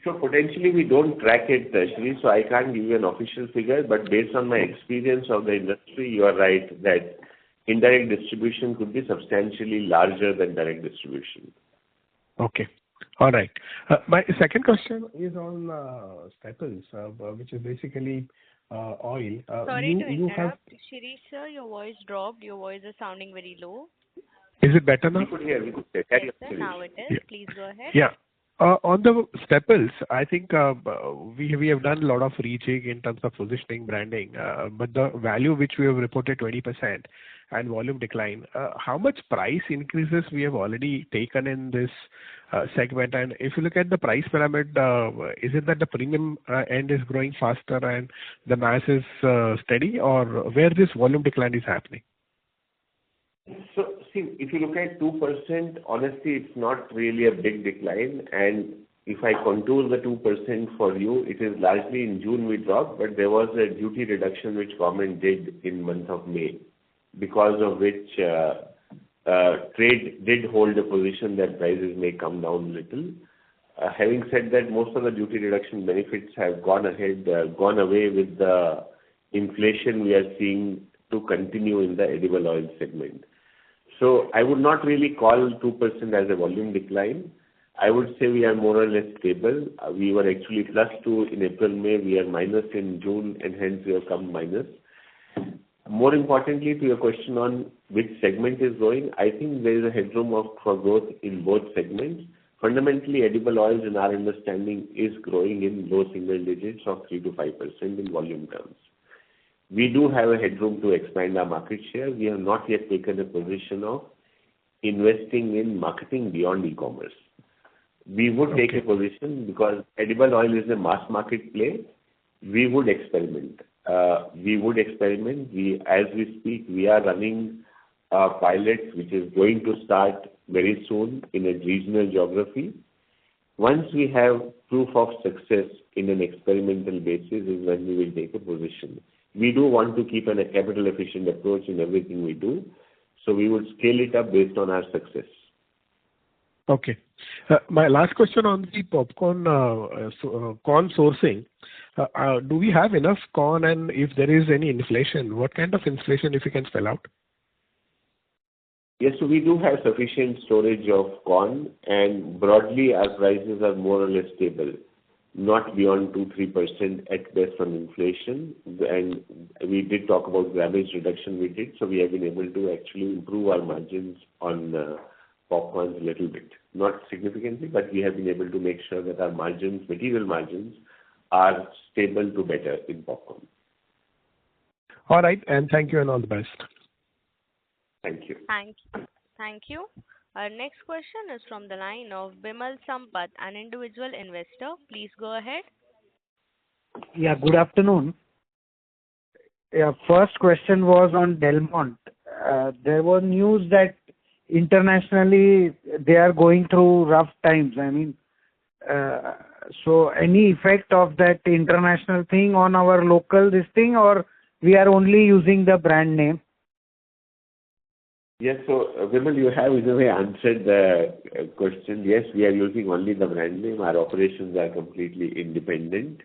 So potentially we don't track it, Shri, so I can't give you an official figure, but based on my experience of the industry, you are right that indirect distribution could be substantially larger than direct distribution. Okay. All right. My second question is on staples, which is basically oil. Sorry to interrupt. Shirish sir, your voice dropped. Your voice is sounding very low. Is it better now? We could hear. Carry Yes, on, sir, now it is. Yeah. Please go ahead. Yeah. On the staples, I think we have done a lot of reaching in terms of positioning, branding, but the value which we have reported 20% and volume decline, how much price increases we have already taken in this segment? And if you look at the price pyramid, is it that the premium end is growing faster and the mass is steady, or where this volume decline is happening? So, see, if you look at 2%, honestly, it's not really a big decline. And if I contour the 2% for you, it is largely in June we dropped, but there was a duty reduction which government did in month of May, because of which trade did hold a position that prices may come down a little. Having said that, most of the duty reduction benefits have gone away with the inflation we are seeing to continue in the edible oil segment. So I would not really call 2% as a volume decline. I would say we are more or less stable. We were actually +2 in April, May. We are minus in June, and hence we have come minus. More importantly, to your question on which segment is growing, I think there is a headroom for growth in both segments. Fundamentally, edible oils, in our understanding, is growing in low single digits of 3 to 5% in volume terms. We do have a headroom to expand our market share. We have not yet taken a position of investing in marketing beyond e-commerce. We would take a position because edible oil is a mass market play. We would experiment. As we speak, we are running a pilot which is going to start very soon in a regional geography. Once we have proof of success in an experimental basis is when we will take a position. We do want to keep a capital efficient approach in everything we do, so we would scale it up based on our success. Okay. My last question on the popcorn corn sourcing. Do we have enough corn, and if there is any inflation, what kind of inflation, if you can spell out? Yes, so we do have sufficient storage of corn, and broadly our prices are more or less stable, not beyond 2-3% at best on inflation. And we did talk about grammage reduction we did, so we have been able to actually improve our margins on popcorns a little bit. Not significantly, but we have been able to make sure that our margins, material margins, are stable to better in popcorn. All right, and thank you and all the best. Thank you. Thank you. Our next question is from the line of Bimal Sampath, an individual investor. Please go ahead. Yeah, good afternoon. Yeah, first question was on Del Monte. There was news that internationally they are going through rough times. I mean, so any effect of that international thing on our local this thing, or we are only using the brand name? Yes, so Vimal, you have in a way answered the question. Yes, we are using only the brand name. Our operations are completely independent.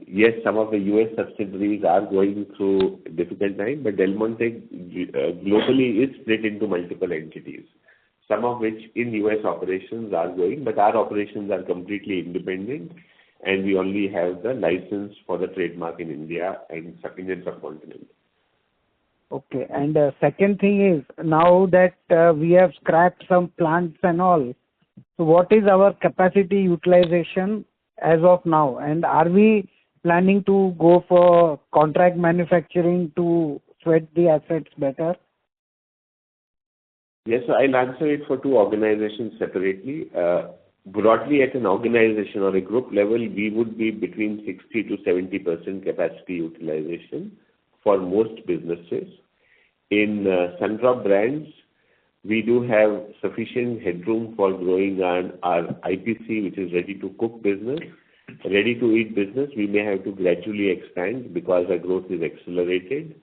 Yes, some of the US subsidiaries are going through a difficult time, but Del Monte globally is split into multiple entities, some of which in US operations are going, but our operations are completely independent, and we only have the license for the trademark in India and Indian subcontinent. Okay, and second thing is, now that we have scrapped some plants and all, so what is our capacity utilization as of now? And are we planning to go for contract manufacturing to sweat the assets better? Yes, so I'll answer it for two organizations separately. Broadly, at an organization or a group level, we would be between 60 to 70% capacity utilization for most businesses. In Sundrop brands, we do have sufficient headroom for growing our IPC, which is ready-to-cook business. Ready-to-eat business, we may have to gradually expand because our growth is accelerated.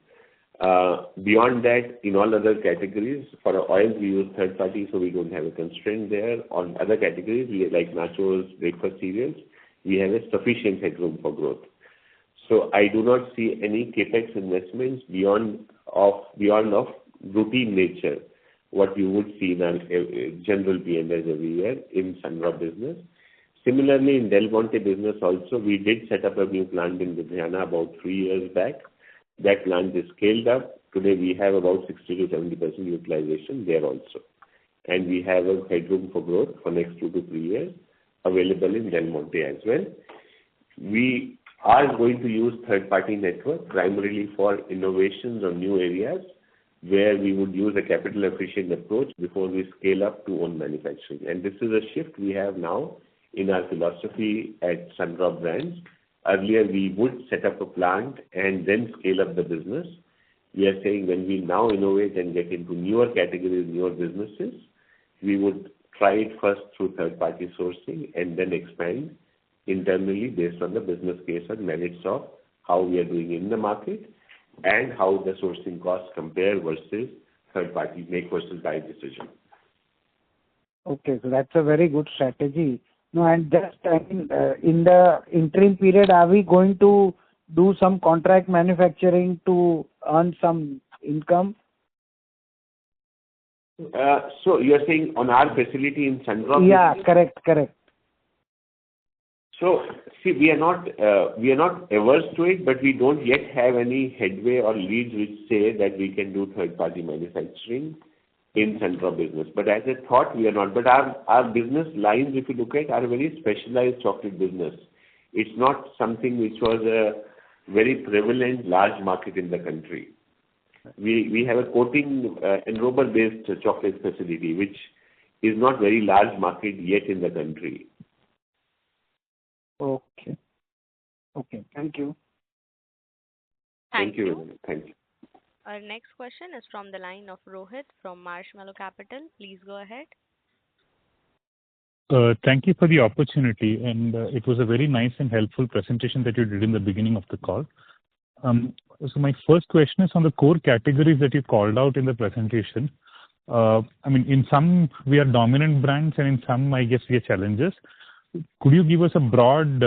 Beyond that, in all other categories, for oils, we use third party, so we don't have a constraint there. On other categories, like nachos, breakfast cereals, we have a sufficient headroom for growth. So I do not see any capex investments beyond of routine nature, what you would see in our general P&Ls every year in Sundrop business. Similarly, in Del Monte business also, we did set up a new plant in Ludhiana about 3 years back. That plant is scaled up. Today we have about 60 to 70% utilization there also. and we have a headroom for growth for next 2 to 3 years available in Del Monte as well. We are going to use third-party network primarily for innovations on new areas where we would use a capital-efficient approach before we scale up to own manufacturing. And this is a shift we have now in our philosophy at Sundrop Brands. Earlier, we would set up a plant and then scale up the business. We are saying when we now innovate and get into newer categories, newer businesses, we would try it first through third-party sourcing and then expand internally based on the business case and merits of how we are doing in the market and how the sourcing costs compare versus third-party make versus buy decision. Okay, so that's a very good strategy. No, and just, in the interim period, are we going to do some contract manufacturing to earn some income? So you're saying on our facility in Sundrop? Yeah, correct. So see, we are not averse to it, but we don't yet have any headway or leads which say that we can do third-party manufacturing in Sundrop business. But as a thought, we are not. But our business lines, if you look at, are a very specialized chocolate business. It's not something which was a very prevalent large market in the country. We have a coating and rubber-based chocolate facility, which is not very large market yet in the country. Okay. Thank you. Thank you. Thank you. Our next question is from the line of Rohit from Marshmallow Capital. Please go ahead. Thank you for the opportunity, and it was a very nice and helpful presentation that you did in the beginning of the call. So my first question is on the core categories that you called out in the presentation. In some we are dominant brands, and in some I guess we are challengers. Could you give us a broad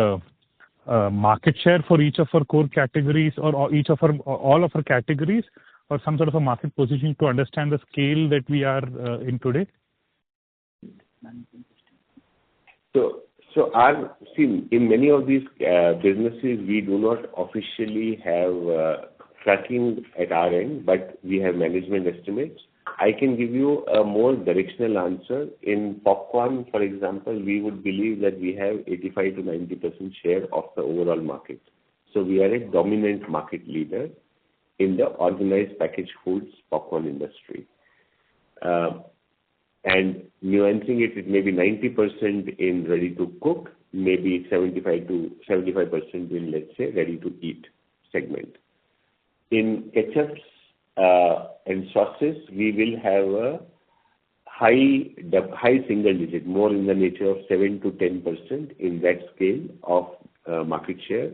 market share for each of our core categories, or all of our categories, or some sort of a market position to understand the scale that we are in today? In many of these businesses, we do not officially have tracking at our end, but we have management estimates. I can give you a more directional answer. In popcorn, for example, we would believe that we have 85 to 90% share of the overall market. So we are a dominant market leader in the organized packaged foods popcorn industry. And nuancing it, it may be 90% in ready to cook, maybe 75% in, let's say, ready to eat segment. In ketchups and sauces, we will have a high single digit, more in the nature of 7 to 10% in that scale of market share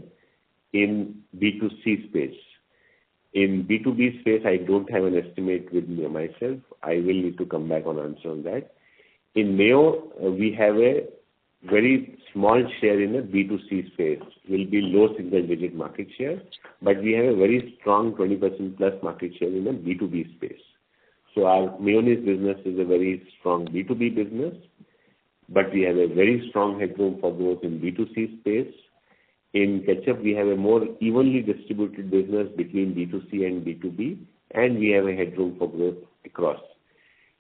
in B2C space. In B2B space, I don't have an estimate with me myself. I will need to come back on answer on that. In mayo, we have a very small share in the B2C space. Will be low single digit market share, but we have a very strong 20% plus market share in the B2B space. So our mayonnaise business is a very strong B2B business, but we have a very strong headroom for growth in B2C space. In ketchup, we have a more evenly distributed business between B2C and B2B, and we have a headroom for growth across.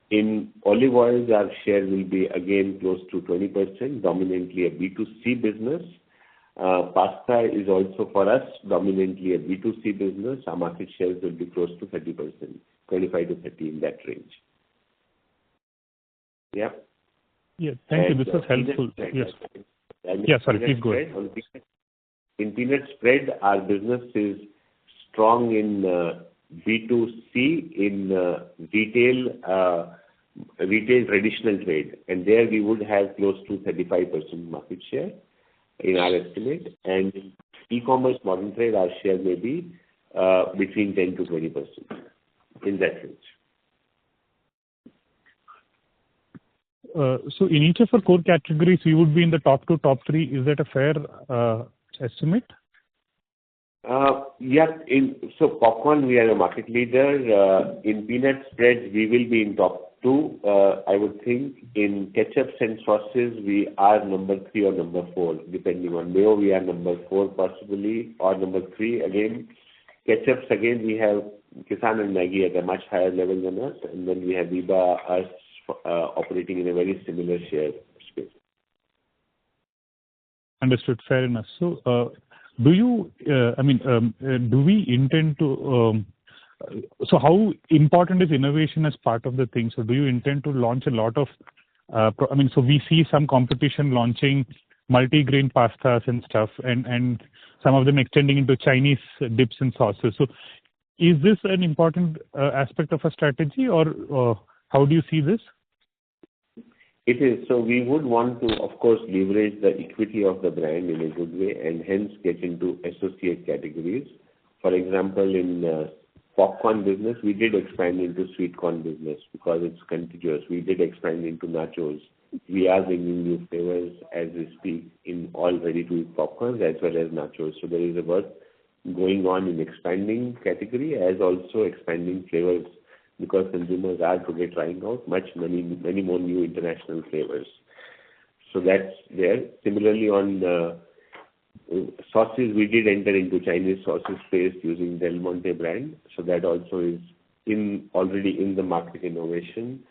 In olive oils, our share will be again close to 20%, dominantly a B2C business. Pasta is also for us dominantly a B2C business. Our market shares will be close to 30%, 25 to 30 in that range. Yeah. Yeah, thank you. This was helpful. Yes. Yeah, sorry, please go ahead. In peanut spread, our business is strong in B2C, in retail traditional trade, and there we would have close to 35% market share in our estimate. And in e-commerce modern trade, our share may be between 10 to 20% in that range. So in each of our core categories, we would be in the top 2, top 3. Is that a fair estimate? Yeah. So popcorn, we are a market leader. In peanut spreads, we will be in top 2. I would think in ketchups and sauces, we are number 3 or number 4, depending on mayo. We are number 4 possibly, or number 3 again. Ketchups again, we have Kisan and Maggi at a much higher level than us, and then we have Biba, us, operating in a very similar share space. Understood. Fair enough. So, do we intend to, so how important is innovation as part of the thing? So do you intend to launch a lot of, so we see some competition launching multi-grain pastas and stuff, and some of them extending into Chinese dips and sauces. So is this an important aspect of a strategy, or how do you see this? It is. So we would want to, of course, leverage the equity of the brand in a good way and hence get into associate categories. For example, in popcorn business, we did expand into sweet corn business because it's contiguous. We did expand into nachos. We are bringing new flavors as we speak in all ready-to-eat popcorns as well as nachos. So there is a work going on in expanding category as also expanding flavors, because consumers are today trying out many more new international flavors. So that's there. Similarly, on sauces, we did enter into Chinese sauces space using Del Monte brand. So that also is already in the market innovation.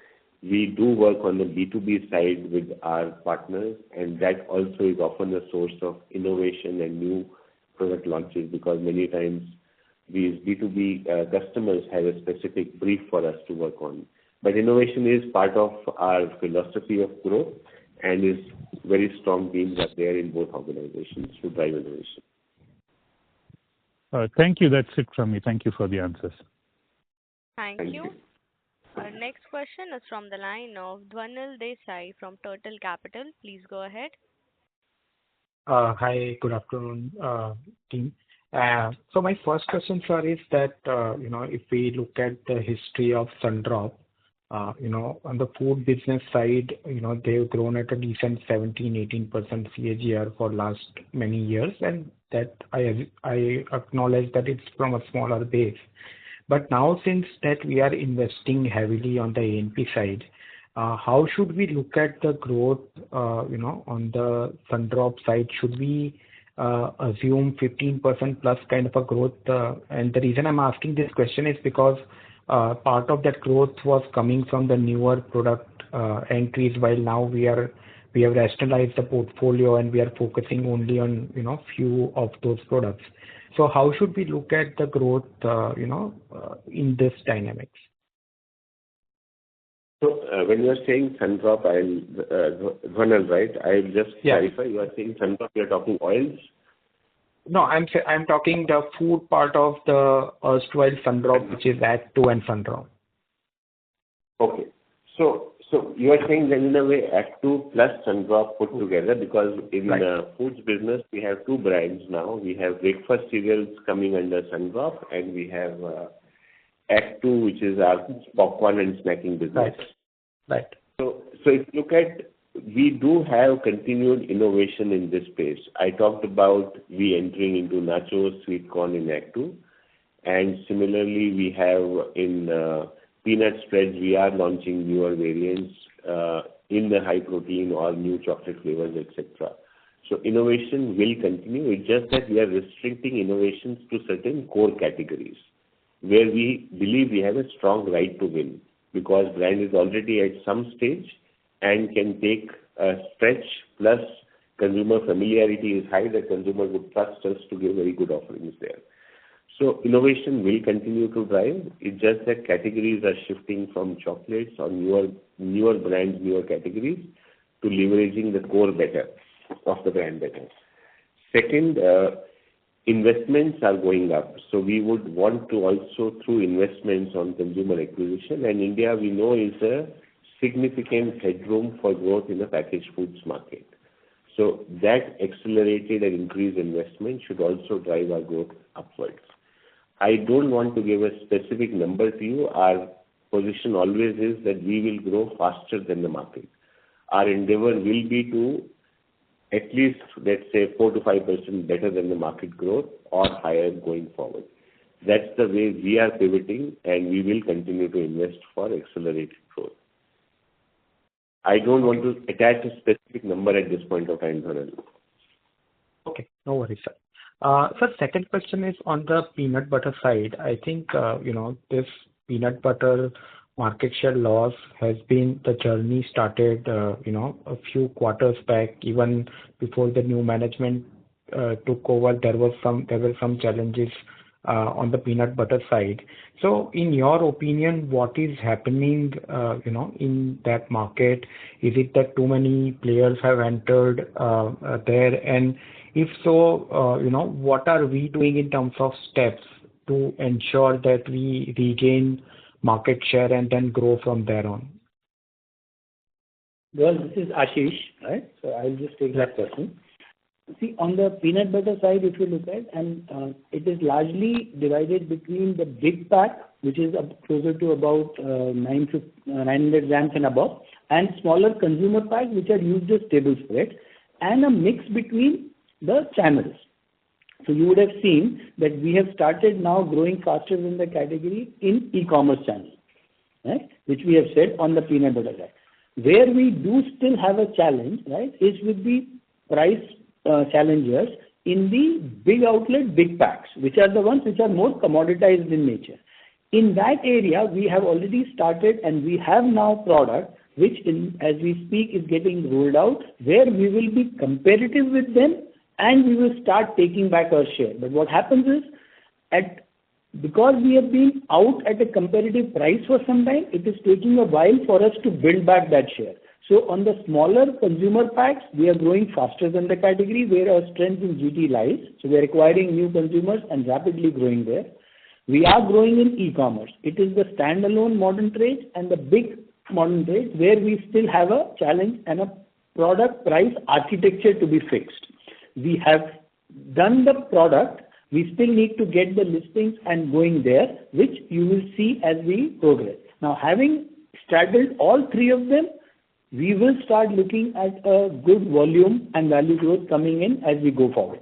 We do work on the B2B side with our partners, and that also is often a source of innovation and new product launches, because many times these B2B customers have a specific brief for us to work on. But innovation is part of our philosophy of growth, and is very strong teams are there in both organizations to drive innovation. Thank you. That's it from me. Thank you for the answers. Thank you. Our next question is from the line of Dhwanil Desai from Turtle Capital. Please go ahead. Hi, good afternoon, team. So my first question, sir, is that, if we look at the history of Sundrop, on the food business side, they've grown at a decent 17-18% CAGR for last many years, and that I acknowledge that it's from a smaller base. But now, since that we are investing heavily on the A&P side, how should we look at the growth, on the Sundrop side? Should we assume 15% plus kind of a growth? And the reason I'm asking this question is because part of that growth was coming from the newer product entries, while now we have rationalized the portfolio and we are focusing only on few of those products. So how should we look at the growth in this dynamics? So when you are saying Sundrop, Dhwanil, right? I'll just clarify. You are saying Sundrop, you are talking oils? No, I'm talking the food part of the erstwhile Sundrop, which is Act 2 and Sundrop. Okay. So you are saying that in a way Act 2 plus Sundrop put together, because in the foods business we have two brands now. We have breakfast cereals coming under Sundrop, and we have Act 2, which is our popcorn and snacking business. Right. So if you look at, we do have continued innovation in this space. I talked about we entering into nachos, sweet corn in Act 2, and similarly we have in peanut spreads, we are launching newer variants in the high protein or new chocolate flavors, etc. So innovation will continue. It's just that we are restricting innovations to certain core categories where we believe we have a strong right to win, because brand is already at some stage and can take a stretch, plus consumer familiarity is high, that consumer would trust us to give very good offerings there. So innovation will continue to drive. It's just that categories are shifting from chocolates or newer brands, newer categories, to leveraging the core better of the brand better. Second, investments are going up. So we would want to also, through investments on consumer acquisition, and India we know is a significant headroom for growth in the packaged foods market. So that accelerated and increased investment should also drive our growth upwards. I don't want to give a specific number to you. Our position always is that we will grow faster than the market. Our endeavor will be to at least, let's say, 4 to 5% better than the market growth or higher going forward. That's the way we are pivoting, and we will continue to invest for accelerated growth. I don't want to attach a specific number at this point of time, Dhwanil. Okay, no worries, sir. Sir, second question is on the peanut butter side. I think, this peanut butter market share loss has been the journey started, a few quarters back, even before the new management took over. There were some challenges on the peanut butter side. So, in your opinion, what is happening, in that market? Is it that too many players have entered there? And if so, what are we doing in terms of steps to ensure that we regain market share and then grow from there on? Well, this is Ashish, right? So I'll just take that question. See, on the peanut butter side, if you look at, and it is largely divided between the big pack, which is closer to about 900 grams and above, and smaller consumer packs, which are used as table spread, and a mix between the channels. So you would have seen that we have started now growing faster than the category in e-commerce channel, right? Which we have said on the peanut butter side. Where we do still have a challenge, right, is with the price challengers in the big outlet, big packs, which are the ones which are more commoditized in nature. In that area, we have already started, and we have now product which, as we speak, is getting rolled out, where we will be competitive with them, and we will start taking back our share. But what happens is, because we have been out at a competitive price for some time, it is taking a while for us to build back that share. So on the smaller consumer packs, we are growing faster than the category, where our strength in GT lies. So we are acquiring new consumers and rapidly growing there. We are growing in e-commerce. It is the standalone modern trade and the big modern trade where we still have a challenge and a product price architecture to be fixed. We have done the product. We still need to get the listings and going there, which you will see as we progress. Now, having straddled all three of them, we will start looking at a good volume and value growth coming in as we go forward.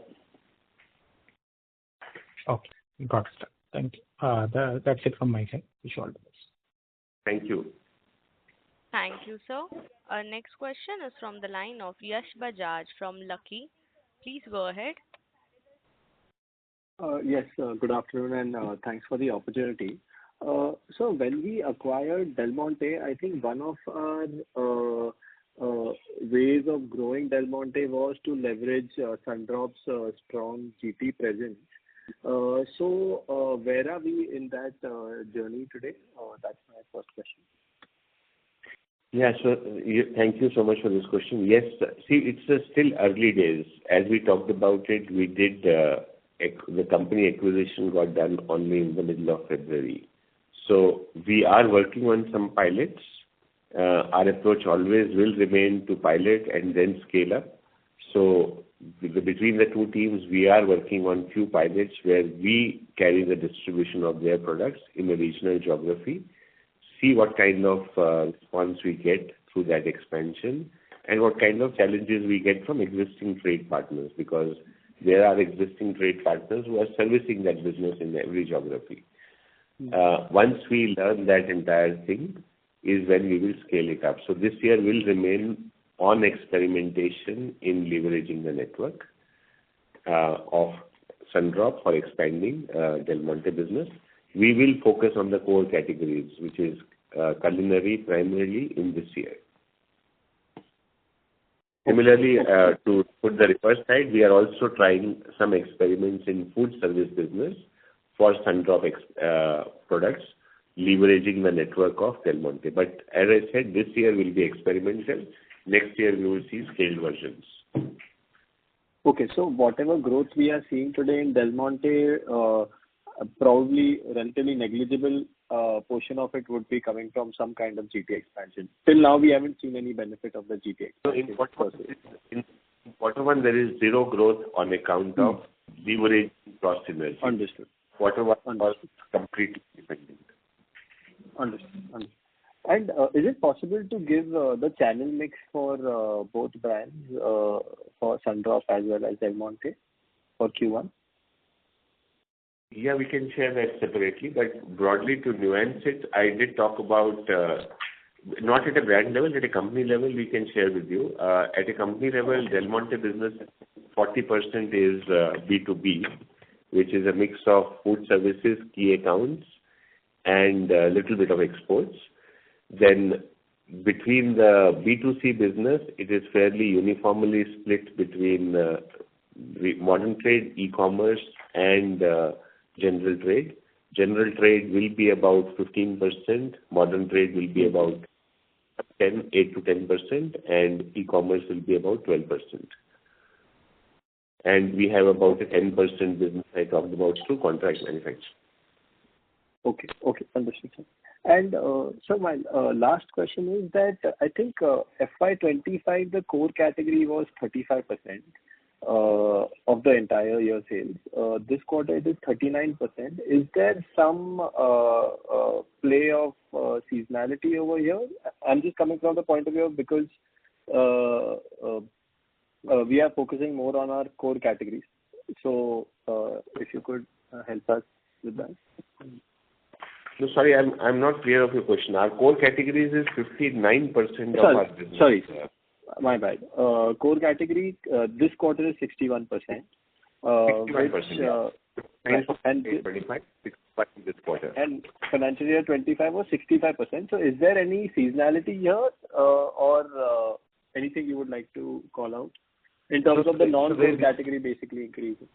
Okay, got it. Thank you. That's it from my side. Wish you all the best. Thank you. Thank you, sir. Our next question is from the line of Yash Bajaj from Lucky. Please go ahead. Yes, good afternoon, and thanks for the opportunity. So when we acquired Del Monte, I think one of our ways of growing Del Monte was to leverage Sundrop's strong GT presence. So where are we in that journey today? That's my first question. Yeah, so thank you so much for this question. Yes, see, it's still early days. As we talked about it, we did the company acquisition got done only in the middle of February. So we are working on some pilots. Our approach always will remain to pilot and then scale up. So between the two teams, we are working on few pilots where we carry the distribution of their products in a regional geography, see what kind of response we get through that expansion, and what kind of challenges we get from existing trade partners, because there are existing trade partners who are servicing that business in every geography. Once we learn that entire thing is when we will scale it up. So this year will remain on experimentation in leveraging the network of Sundrop for expanding Del Monte business. We will focus on the core categories, which is culinary primarily in this year. Similarly, to put the reverse side, we are also trying some experiments in food service business for Sundrop products, leveraging the network of Del Monte. But as I said, this year will be experimental. Next year we will see scaled versions. Okay, so whatever growth we are seeing today in Del Monte, probably relatively negligible portion of it would be coming from some kind of GT expansion. Till now, we haven't seen any benefit of the GT expansion. So in quarter one, there is zero growth on account of leverage cross synergy. Understood. Quarter one was completely dependent. Understood. And is it possible to give the channel mix for both brands, for Sundrop as well as Del Monte for Q1? Yeah, we can share that separately, but broadly to nuance it, I did talk about, not at a brand level, at a company level, we can share with you. At a company level, Del Monte business, 40% is B2B, which is a mix of food services, key accounts, and a little bit of exports. Then between the B2C business, it is fairly uniformly split between modern trade, e-commerce, and general trade. General trade will be about 15%, modern trade will be about 8 to 10%, and e-commerce will be about 12%. And we have about a 10% business I talked about through contract manufacturing. Okay. Understood, sir. And so my last question is that I think FY25, the core category was 35% of the entire year sales. This quarter it is 39%. Is there some play of seasonality over here? I'm just coming from the point of view because we are focusing more on our core categories. So if you could help us with that. No, sorry, I'm not clear of your question. Our core categories is 59% of our business. Sorry, my bad. Core category this quarter is 61%. 61%. And 25, 65 this quarter. And financial year 25 was 65%. So is there any seasonality here or anything you would like to call out in terms of the non-core category basically increasing?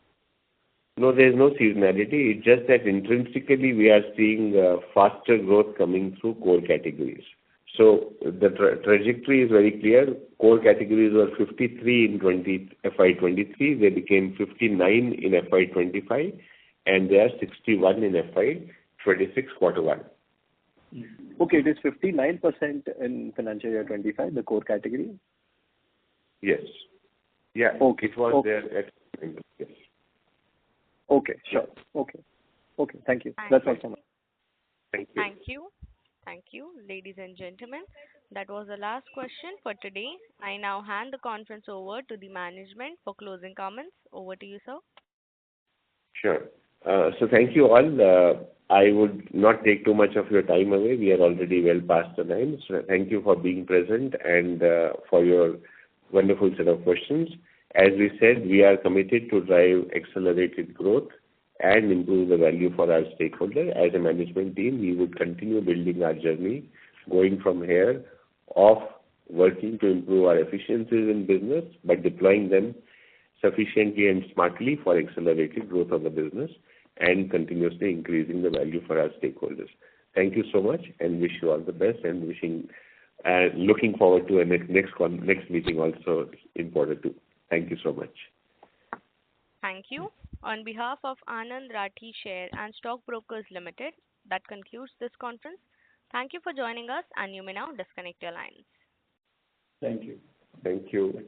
No, there is no seasonality. It's just that intrinsically we are seeing faster growth coming through core categories. So the trajectory is very clear. Core categories were 53 in FY23. They became 59 in FY25, and they are 61 in FY26 quarter one. Okay, it is 59% in financial year 25, the core category? Yes. Yeah, okay. It was there at yes. Okay, sure. Okay, thank you. That's all from me. Thank you. Thank you, ladies and gentlemen. That was the last question for today. I now hand the conference over to the management for closing comments. Over to you, sir. Sure. So thank you all. I would not take too much of your time away. We are already well past the time. So thank you for being present and for your wonderful set of questions. As we said, we are committed to drive accelerated growth and improve the value for our stakeholder. As a management team, we would continue building our journey, going from here of working to improve our efficiencies in business, but deploying them sufficiently and smartly for accelerated growth of the business and continuously increasing the value for our stakeholders. Thank you so much and wish you all the best and looking forward to a next meeting also in quarter two. Thank you so much. Thank you. On behalf of Anand Rathi Share and Stock Brokers Limited, that concludes this conference. Thank you for joining us, and you may now disconnect your lines. Thank you. Thank you.